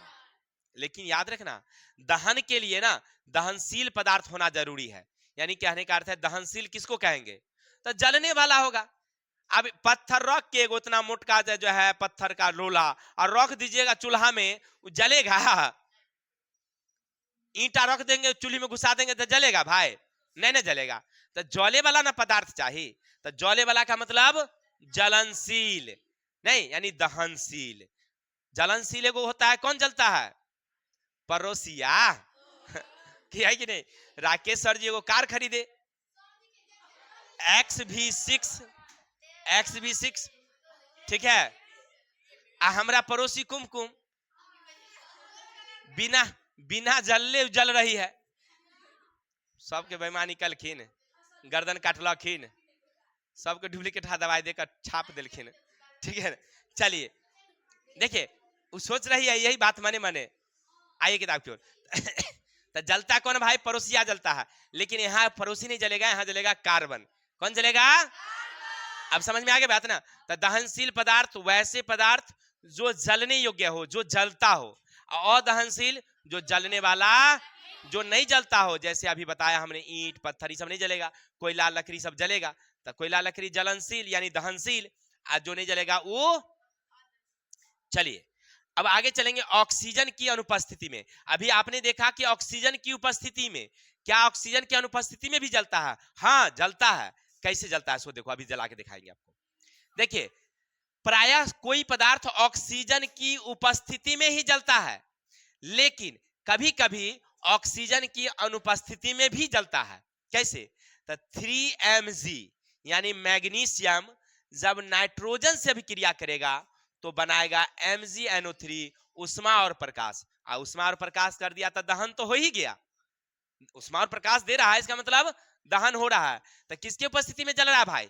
लेकिन याद रखना दहन के लिए ना दहनशील पदार्थ होना जरूरी है, यानी कहने का अर्थ है दहनशील किसको कहेंगे, तो जलने वाला होगा। अब पत्थर रख के उतना मोटका जो है पत्थर का लोला और रख दीजिएगा चूल्हा में, जलेगा, ईंटा रख देंगे चूल्हे में घुसा देंगे तो जलेगा भाई, नहीं ना जलेगा। तो जले वाला ना पदार्थ चाहिए, तो जले वाला का मतलब जलनशील नहीं, यानी दहनशील। जलनशील एगो होता है, कौन जलता है, पड़ोसिया कि है कि नहीं। राकेश सर जी एगो कार खरीदे XV6, ठीक है, हमरा पड़ोसी कुमकुम बिना बिना जलले जल रही है, सबके बेईमानी कलखिन, गर्दन काटलखिन, सबके डुप्लीकेट दवाई देकर छाप दिलखिन, ठीक है। चलिए देखिए वो सोच रही है यही बात मने मने, आइए किताब की ओर तो जलता कौन भाई, पड़ोसिया जलता है, लेकिन यहाँ पड़ोसी नहीं जलेगा, यहाँ जलेगा कार्बन। कौन जलेगा, अब समझ में आ गया बात ना। तो दहनशील पदार्थ वैसे पदार्थ जो जलने योग्य हो, जो जलता हो, अदहनशील जो जलने वाला, जो नहीं जलता हो, जैसे अभी बताया हमने ईंट पत्थर ये सब नहीं जलेगा, कोयला लकड़ी सब जलेगा, तो कोयला लकड़ी जलनशील यानी दहनशील, आज जो नहीं जलेगा वो। चलिए अब आगे चलेंगे ऑक्सीजन की अनुपस्थिति में। अभी आपने देखा कि ऑक्सीजन की उपस्थिति में, क्या ऑक्सीजन की अनुपस्थिति में भी जलता है, हाँ जलता है। कैसे जलता है सो देखो, अभी जला के दिखाएंगे आपको। देखिए प्रायः कोई पदार्थ ऑक्सीजन की उपस्थिति में ही जलता है, लेकिन कभी कभी ऑक्सीजन की अनुपस्थिति में भी जलता है। कैसे, तो 3Mg यानी मैग्नीशियम जब नाइट्रोजन से अभिक्रिया करेगा तो बनाएगा MgNO3, उष्मा और प्रकाश। उष्मा और प्रकाश कर दिया तो दहन तो हो ही गया, उष्मा और प्रकाश दे रहा है, इसका मतलब दहन हो रहा है। तो किसकी उपस्थिति में जल रहा है भाई,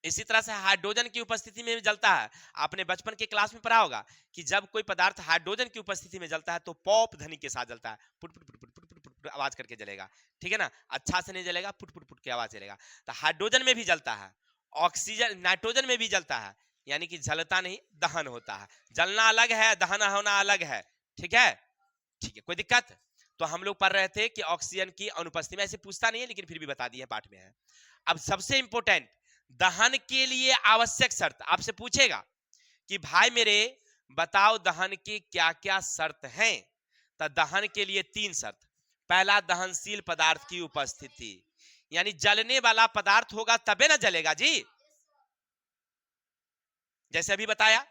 इसी तरह से हाइड्रोजन की उपस्थिति में भी जलता है। आपने बचपन के क्लास में पढ़ा होगा कि जब कोई पदार्थ हाइड्रोजन की उपस्थिति में जलता है तो पॉप ध्वनि के साथ जलता है, put put put put put put put आवाज करके जलेगा, ठीक है ना, अच्छा से नहीं जलेगा, पुट पुट पुट की आवाज चलेगा। तो हाइड्रोजन में भी जलता है, ऑक्सीजन नाइट्रोजन में भी जलता है, यानी कि जलता नहीं दहन होता है। जलना अलग है, दहन होना अलग है, ठीक है, ठीक है, कोई दिक्कत। तो हम लोग पढ़ रहे थे कि ऑक्सीजन की अनुपस्थिति में, ऐसे पूछता नहीं है लेकिन फिर भी बता दिए पाठ में है। अब सबसे इंपॉर्टेंट, दहन के लिए आवश्यक शर्त आपसे पूछेगा कि भाई मेरे बताओ दहन की क्या क्या शर्त हैं। तो दहन के लिए 3 शर्त। पहला, दहनशील पदार्थ की उपस्थिति, यानी जलने वाला पदार्थ होगा तबे ना जलेगा जी। जैसे अभी बताया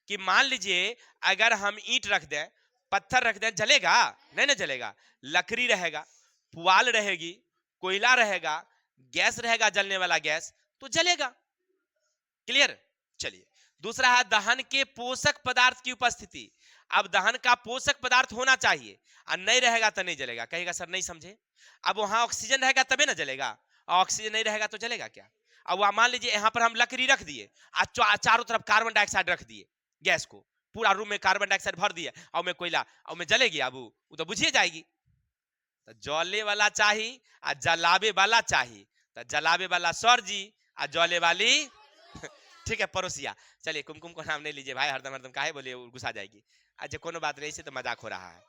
कि मान लीजिए अगर हम ईंट रख दें, पत्थर रख दें, जलेगा? नहीं ना जलेगा। लकड़ी रहेगा, पुआल रहेगी, कोयला रहेगा, गैस रहेगा, जलने वाला गैस, तो जलेगा। क्लियर? चलिए, दूसरा है दहन के पोषक पदार्थ की उपस्थिति। अब दहन का पोषक पदार्थ होना चाहिए और नहीं रहेगा तो नहीं जलेगा। कहेगा सर नहीं समझे। अब वहां ऑक्सीजन रहेगा तबे ना जलेगा, और ऑक्सीजन नहीं रहेगा तो जलेगा क्या? अब वहां मान लीजिए यहां पर हम लकड़ी रख दिए और चारों तरफ कार्बन डाइऑक्साइड रख दिए, गैस को पूरा रूम में कार्बन डाइऑक्साइड भर दिया, और में कोयला, और में जलेगी। अब वो तो बुझिए जाएगी। तो जले वाला चाहिए और जलावे वाला चाहिए। तो जलावे वाला सर जी और जले वाली ठीक है पड़ोसिया। चलिए, कुमकुम को नाम नहीं लीजिए भाई, हरदम हरदम काहे बोलिए, गुस्सा जाएगी। अच्छा, कोनो बात नहीं, इसे तो मजाक हो रहा है,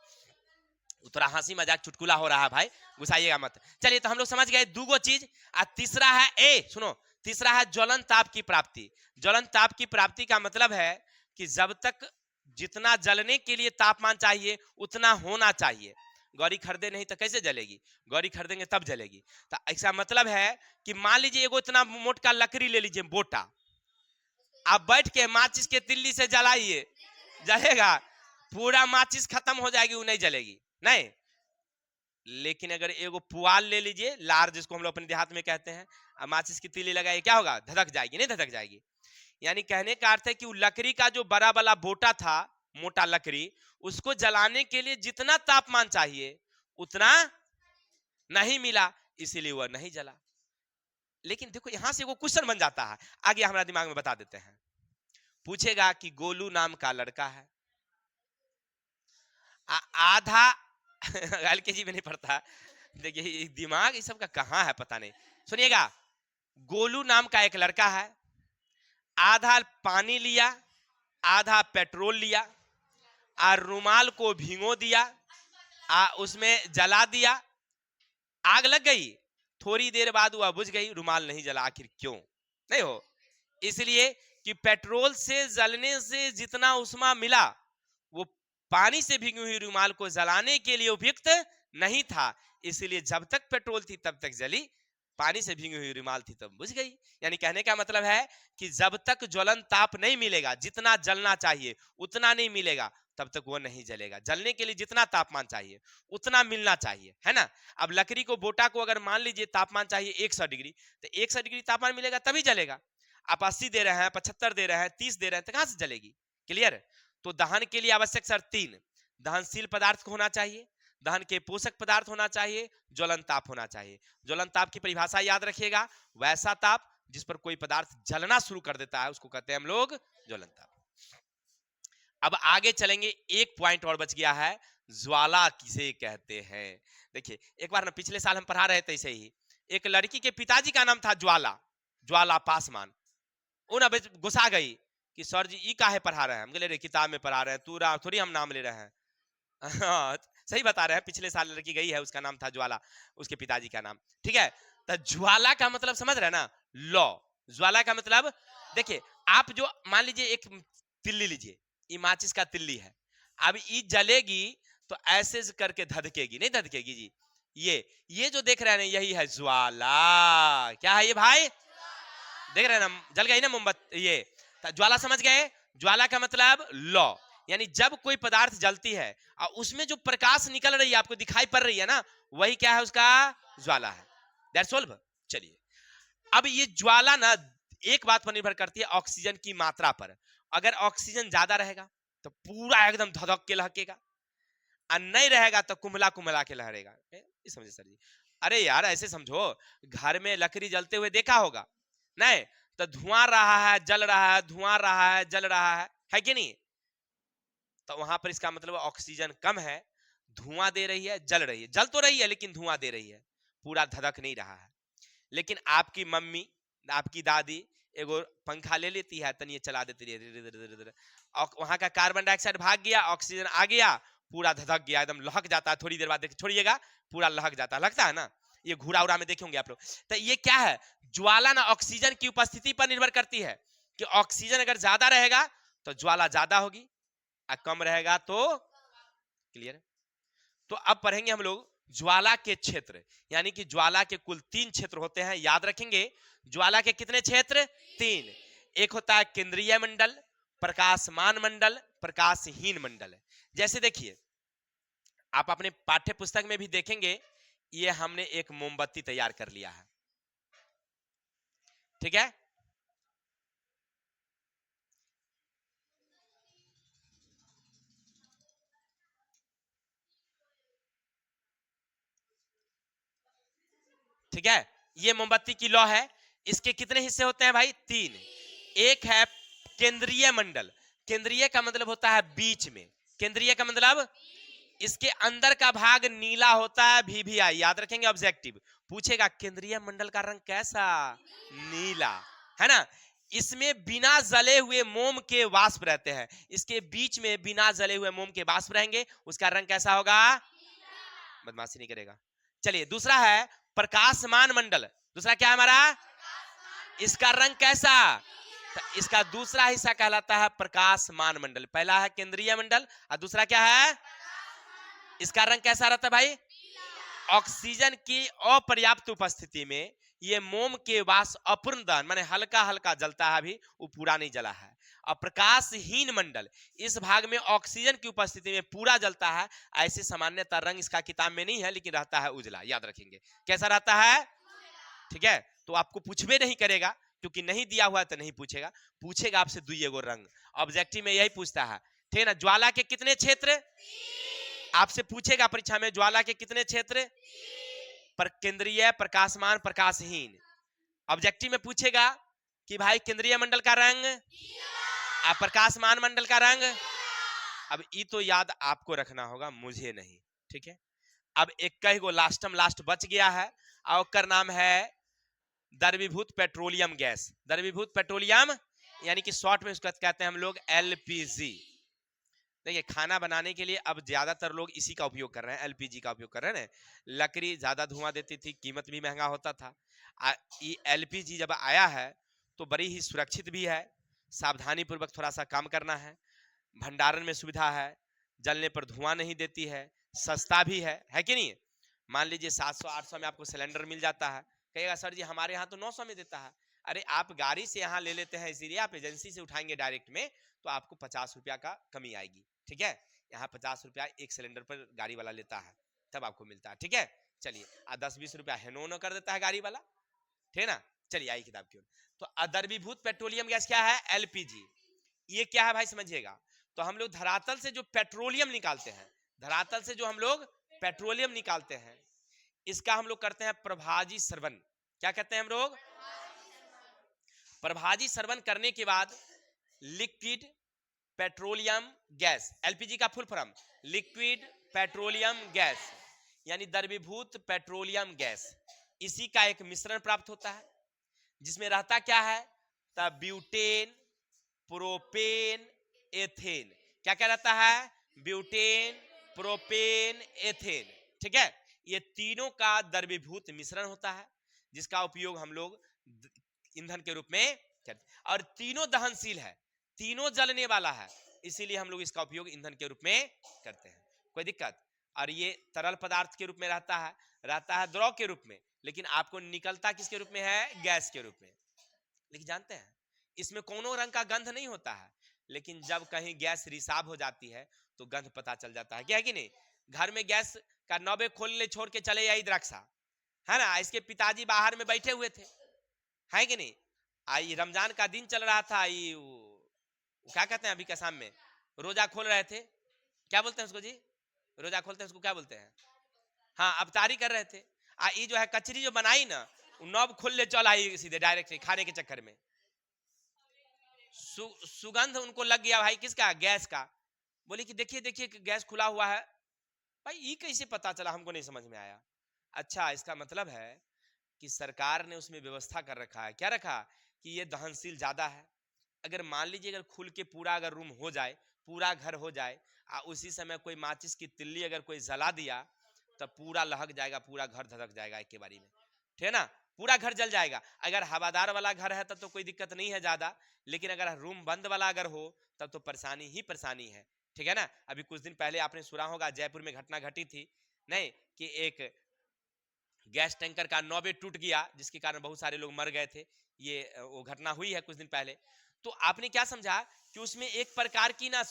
थोड़ा हंसी मजाक चुटकुला हो रहा है भाई, गुस्साइएगा मत। चलिए, तो हम लोग समझ गए दूगो चीज। और तीसरा है सुनो, तीसरा है ज्वलन ताप की प्राप्ति। ज्वलन ताप की प्राप्ति का मतलब है कि जब तक जितना जलने के लिए तापमान चाहिए उतना होना चाहिए। गौरी खरीदे नहीं तो कैसे जलेगी? गौरी खरीदेंगे तब जलेगी। तो ऐसा मतलब है कि मान लीजिए एगो इतना मोटा लकड़ी ले लीजिए, बोटा, आप बैठ के माचिस के तिल्ली से जलाइए, जलेगा? पूरा माचिस खत्म हो जाएगी, वो नहीं जलेगी, नहीं। लेकिन अगर एगो पुआल ले लीजिए, लार जिसको हम लोग अपने देहात में कहते हैं, अब माचिस की तिल्ली लगाइए, क्या होगा? धधक जाएगी, नहीं धधक जाएगी। यानी कहने का अर्थ है कि वो लकड़ी का जो बड़ा वाला बोटा था, मोटा लकड़ी, उसको जलाने के लिए जितना तापमान चाहिए उतना नहीं मिला, इसीलिए वह नहीं जला। लेकिन देखो यहां से वो क्वेश्चन बन जाता है, आगे हमारा दिमाग में बता देते हैं। पूछेगा कि गोलू नाम का लड़का है, आधा एलकेजी में नहीं पढ़ता, देखिए दिमाग इस सब का कहां है पता नहीं। सुनिएगा, गोलू नाम का एक लड़का है, आधा पानी लिया, आधा पेट्रोल लिया, और रुमाल को भिगो दिया, उसमें जला दिया, आग लग गई। थोड़ी देर बाद वह बुझ गई, रुमाल नहीं जला। आखिर क्यों नहीं हो? इसलिए कि पेट्रोल से जलने से जितना उष्मा मिला वो पानी से भीगी हुई रुमाल को जलाने के लिए उपयुक्त नहीं था, इसलिए जब तक पेट्रोल थी तब तक जली, पानी से भीगी हुई रुमाल थी तब बुझ गई। यानी कहने का मतलब है कि जब तक ज्वलन ताप नहीं मिलेगा, जितना जलना चाहिए उतना नहीं मिलेगा, तब तक वो नहीं जलेगा। जलने के लिए जितना तापमान चाहिए उतना मिलना चाहिए, है ना? अब लकड़ी को, बोटा को अगर मान लीजिए तापमान चाहिए 100 डिग्री, तो 100 डिग्री तापमान मिलेगा तभी जलेगा। आप 80 दे रहे हैं, 75 दे रहे हैं, 30 दे रहे हैं, तो कहां से जलेगी? क्लियर? तो दहन के लिए आवश्यक शर्त 3, दहनशील पदार्थ होना चाहिए, दहन के पोषक पदार्थ होना चाहिए, ज्वलन ताप होना चाहिए। ज्वलन ताप की परिभाषा याद रखिएगा, वैसा ताप जिस पर कोई पदार्थ जलना शुरू कर देता है उसको कहते हैं हम लोग ज्वलन ताप। अब आगे चलेंगे, एक पॉइंट और बच गया है, ज्वाला किसे कहते हैं। देखिए, एक बार ना पिछले साल हम पढ़ा रहे थे ऐसे ही, एक लड़की के पिताजी का नाम था ज्वाला, ज्वाला पासवान। उन अब गुस्सा गई कि सर जी ई काहे पढ़ा रहे हैं। हम बोले रे किताब में पढ़ा रहे हैं, तू थोड़ी हम नाम ले रहे हैं। हाँ, सही बता रहे हैं, पिछले साल लड़की गई है, उसका नाम था ज्वाला, उसके पिताजी का नाम, ठीक है। तो ज्वाला का मतलब समझ रहे हैं ना, लौ। ज्वाला का मतलब, देखिए आप जो मान लीजिए एक तिल्ली लीजिए, ये माचिस का तिल्ली है, अब ये जलेगी तो ऐसे करके धधकेगी, नहीं धधकेगी जी। ये जो देख रहे हैं यही है ज्वाला। क्या है ये भाई? देख रहे हैं ना, जल गई ना मोमबत्ती, ये ज्वाला, समझ गए? ज्वाला का मतलब लौ, यानी जब कोई पदार्थ जलती है और उसमें जो प्रकाश निकल रही है, आपको दिखाई पड़ रही है ना, वही क्या है? उसका ज्वाला है। That's all. चलिए, अब ये ज्वाला ना एक बात पर निर्भर करती है, ऑक्सीजन की मात्रा पर। अगर ऑक्सीजन ज्यादा रहेगा तो पूरा एकदम धधक के लहकेगा, और नहीं रहेगा तो कुमला कुमला के लहरेगा। समझे सर जी? अरे यार ऐसे समझो, घर में लकड़ी जलते हुए देखा होगा, नहीं तो धुआं रहा है, जल रहा है, धुआं रहा है, जल रहा है कि नहीं? तो वहां पर इसका मतलब ऑक्सीजन कम है, धुआं दे रही है, जल रही है, जल तो रही है लेकिन धुआं दे रही है, पूरा धधक नहीं रहा है। लेकिन आपकी मम्मी, आपकी दादी एगो पंखा ले लेती है, तनिए चला देती है, और वहां का कार्बन डाइऑक्साइड भाग गया, ऑक्सीजन आ गया, पूरा धधक गया, एकदम लहक जाता है। थोड़ी देर बाद देखिए, छोड़िएगा, पूरा लहक जाता है, लगता है ना। ये घूरा उड़ा में देखे होंगे आप लोग। तो ये क्या है, ज्वाला ना ऑक्सीजन की उपस्थिति पर निर्भर करती है कि ऑक्सीजन अगर ज्यादा रहेगा तो ज्वाला ज्यादा होगी और कम रहेगा तो, क्लियर है। तो अब पढ़ेंगे हम लोग ज्वाला के क्षेत्र, यानी कि ज्वाला के कुल 3 क्षेत्र होते हैं, याद रखेंगे। ज्वाला के कितने क्षेत्र? 3। एक होता है केंद्रीय मंडल, प्रकाशमान मंडल, प्रकाशहीन मंडल। जैसे देखिए, आप अपने पाठ्य पुस्तक में भी देखेंगे, ये हमने एक मोमबत्ती तैयार कर लिया है, ठीक है। ठीक है, ये मोमबत्ती की लौ है। इसके कितने हिस्से होते हैं भाई? 3। एक है केंद्रीय मंडल, केंद्रीय का मतलब होता है बीच में, केंद्रीय का मतलब इसके अंदर का भाग नीला होता है, VVI याद रखेंगे, ऑब्जेक्टिव पूछेगा केंद्रीय मंडल का रंग कैसा? नीला, है ना। इसमें बिना जले हुए मोम के वाष्प रहते हैं, इसके बीच में बिना जले हुए मोम के वाष्प रहेंगे, उसका रंग कैसा होगा? बदमाशी नहीं करेगा। चलिए, दूसरा है प्रकाशमान मंडल। दूसरा क्या है हमारा? इसका रंग कैसा? तो इसका दूसरा हिस्सा कहलाता है प्रकाशमान मंडल। पहला है केंद्रीय मंडल और दूसरा क्या है? इसका रंग कैसा रहता है भाई? ऑक्सीजन की अपर्याप्त उपस्थिति में ये मोम के वाष्प अपूर्ण दहन माने हल्का हल्का जलता है, अभी वो पूरा नहीं जला है। और प्रकाशहीन मंडल, इस भाग में ऑक्सीजन की उपस्थिति में पूरा जलता है। ऐसे सामान्यतः रंग इसका किताब में नहीं है, लेकिन रहता है उजला, याद रखेंगे। कैसा रहता है? ठीक है, तो आपको पूछबे नहीं करेगा, क्योंकि नहीं दिया हुआ है तो नहीं पूछेगा। पूछेगा आपसे दुई एगो रंग, ऑब्जेक्टिव में यही पूछता है, ठीक है ना। ज्वाला के कितने क्षेत्र? आपसे पूछेगा परीक्षा में, ज्वाला के कितने क्षेत्र? पर केंद्रीय, प्रकाशमान, प्रकाशहीन। ऑब्जेक्टिव में पूछेगा कि भाई केंद्रीय मंडल का रंग और प्रकाशमान मंडल का रंग। अब ये तो याद आपको रखना होगा, मुझे नहीं, ठीक है। अब एक कई गो लास्टम लास्ट बच गया है, और उसका नाम है द्रवीभूत पेट्रोलियम गैस। द्रवीभूत पेट्रोलियम यानी कि शॉर्ट में उसका कहते हैं हम लोग LPG। देखिए, खाना बनाने के लिए अब ज्यादातर लोग इसी का उपयोग कर रहे हैं, LPG का उपयोग कर रहे हैं ना। लकड़ी ज्यादा धुआं देती थी, कीमत भी महंगा होता था। ये LPG जब आया है तो बड़ी ही सुरक्षित भी है, सावधानी पूर्वक थोड़ा सा काम करना है, भंडारण में सुविधा है, जलने पर धुआं नहीं देती है, सस्ता भी है कि नहीं। मान लीजिए 700-800 में आपको सिलेंडर मिल जाता है, कहेगा सर जी हमारे यहाँ तो 900 में देता है। अरे आप गाड़ी से यहाँ ले लेते हैं, इसीलिए आप एजेंसी से उठाएंगे डायरेक्ट में, तो आपको 50 रुपया का कमी आएगी, ठीक है। यहाँ 50 रुपया एक सिलेंडर पर गाड़ी वाला लेता है, तब आपको मिलता है, ठीक है। चलिए, 10-20 रुपया हेनो कर देता है गाड़ी वाला, ठीक है ना। चलिए आई किताब की ओर। तो द्रवीभूत पेट्रोलियम गैस क्या है? LPG। ये क्या है भाई समझिएगा। तो हम लोग धरातल से जो पेट्रोलियम निकालते हैं, धरातल से जो हम लोग पेट्रोलियम निकालते हैं, इसका हम लोग करते हैं प्रभाजी श्रवण। क्या कहते हैं हम लोग? प्रभाजी श्रवण करने के बाद लिक्विड पेट्रोलियम गैस, LPG का full form liquid petroleum gas, यानी द्रवीभूत पेट्रोलियम गैस, इसी का एक मिश्रण प्राप्त होता है, जिसमें रहता क्या है? तब ब्यूटेन, प्रोपेन, एथेन। क्या क्या रहता है? ब्यूटेन, प्रोपेन, एथेन, ठीक है। ये तीनों का द्रवीभूत मिश्रण होता है, जिसका उपयोग हम लोग ईंधन के रूप में करते हैं। और तीनों दहनशील है, तीनों जलने वाला है, इसीलिए हम लोग इसका उपयोग ईंधन के रूप में करते हैं। कोई दिक्कत? और ये तरल पदार्थ के रूप में रहता है द्रव के रूप में, लेकिन आपको निकलता किसके रूप में है? गैस के रूप में। लेकिन जानते हैं इसमें कोनो रंग का गंध नहीं होता है, लेकिन जब कहीं गैस रिसाव हो जाती है तो गंध पता चल जाता है, क्या है कि नहीं। घर में गैस का नॉबे खोल ले, छोड़ के चले आई द्राक्षा, है ना। इसके पिताजी बाहर में बैठे हुए थे, है कि नहीं। आई रमजान का दिन चल रहा था, क्या कहते हैं अभी का शाम में रोजा खोल रहे थे, क्या बोलते हैं उसको जी? रोजा खोलते हैं उसको क्या बोलते हैं? हाँ, अवतारी कर रहे थे। ये जो है कचरी जो बनाई ना, नॉब खोल ले चल आई सीधे डायरेक्ट खाने के चक्कर में। सुगंध उनको लग गया भाई, किसका? गैस का। बोले कि देखिए देखिए गैस खुला हुआ है। भाई ये कैसे पता चला, हमको नहीं समझ में आया। अच्छा, इसका मतलब है कि सरकार ने उसमें व्यवस्था कर रखा है। क्या रखा? कि ये दहनशील ज्यादा है। अगर मान लीजिए अगर खुल के पूरा अगर रूम हो जाए, पूरा घर हो जाए, उसी समय कोई माचिस की तिल्ली अगर कोई जला दिया, तब पूरा लहक जाएगा, पूरा घर धधक जाएगा एक के बारी में, ठीक है ना, पूरा घर जल जाएगा। अगर हवादार वाला घर है तब तो कोई दिक्कत नहीं है ज्यादा, लेकिन अगर रूम बंद वाला अगर हो तब तो परेशानी ही परेशानी है, ठीक है ना। अभी कुछ दिन पहले आपने सुना होगा जयपुर में घटना घटी थी, नहीं, कि एक गैस टैंकर का नॉबे टूट गया जिसके कारण बहुत सारे लोग मर गए थे। ये वो घटना हुई है कुछ दिन पहले। तो आपने क्या समझा कि उसमें एक प्रकार की ना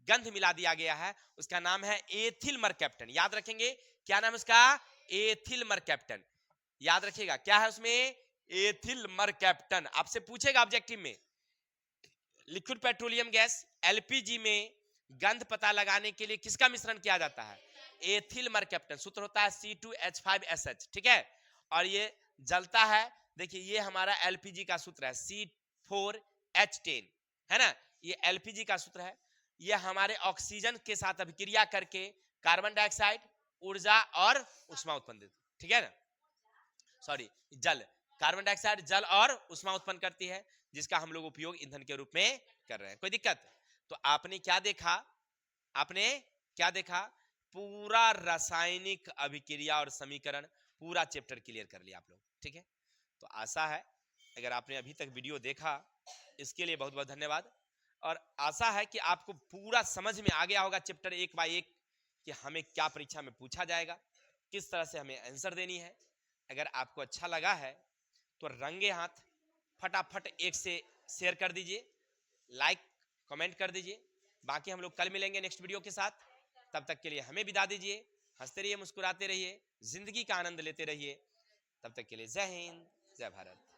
गंध मिला दिया गया है, उसका नाम है एथिल मरकैप्टन। याद रखेंगे क्या नाम है उसका, एथिल मरकैप्टन। याद रखिएगा क्या है उसमें, एथिल मरकैप्टन। आपसे पूछेगा ऑब्जेक्टिव में, लिक्विड पेट्रोलियम गैस एलपीजी में गंध पता लगाने के लिए किसका मिश्रण किया जाता है, एथिल मरकैप्टन। सूत्र होता है C2H5SH, ठीक है। और ये जलता है, देखिए ये हमारा एलपीजी का सूत्र है C4H10, है ना, ये एलपीजी का सूत्र है। ये हमारे ऑक्सीजन के साथ अभिक्रिया करके कार्बन डाइऑक्साइड, ऊर्जा और ऊष्मा उत्पन्न, ठीक है ना, सॉरी जल, कार्बन डाइऑक्साइड जल और ऊष्मा उत्पन्न करती है, जिसका हम लोग उपयोग ईंधन के रूप में कर रहे हैं। कोई दिक्कत? तो आपने क्या देखा, आपने क्या देखा, पूरा रासायनिक अभिक्रिया और समीकरण पूरा चैप्टर क्लियर कर लिया आप लोग, ठीक है। तो आशा है अगर आपने अभी तक वीडियो देखा इसके लिए बहुत बहुत धन्यवाद, और आशा है कि आपको पूरा समझ में आ गया होगा चैप्टर एक बाय एक, कि हमें क्या परीक्षा में पूछा जाएगा, किस तरह से हमें आंसर देनी है। अगर आपको अच्छा लगा है तो रंगे हाथ फटाफट एक से शेयर कर दीजिए, लाइक कमेंट कर दीजिए। बाकी हम लोग कल मिलेंगे नेक्स्ट वीडियो के साथ, तब तक के लिए हमें विदा दीजिए। हंसते रहिए, मुस्कुराते रहिए, जिंदगी का आनंद लेते रहिए। तब तक के लिए जय हिंद, जय भारत।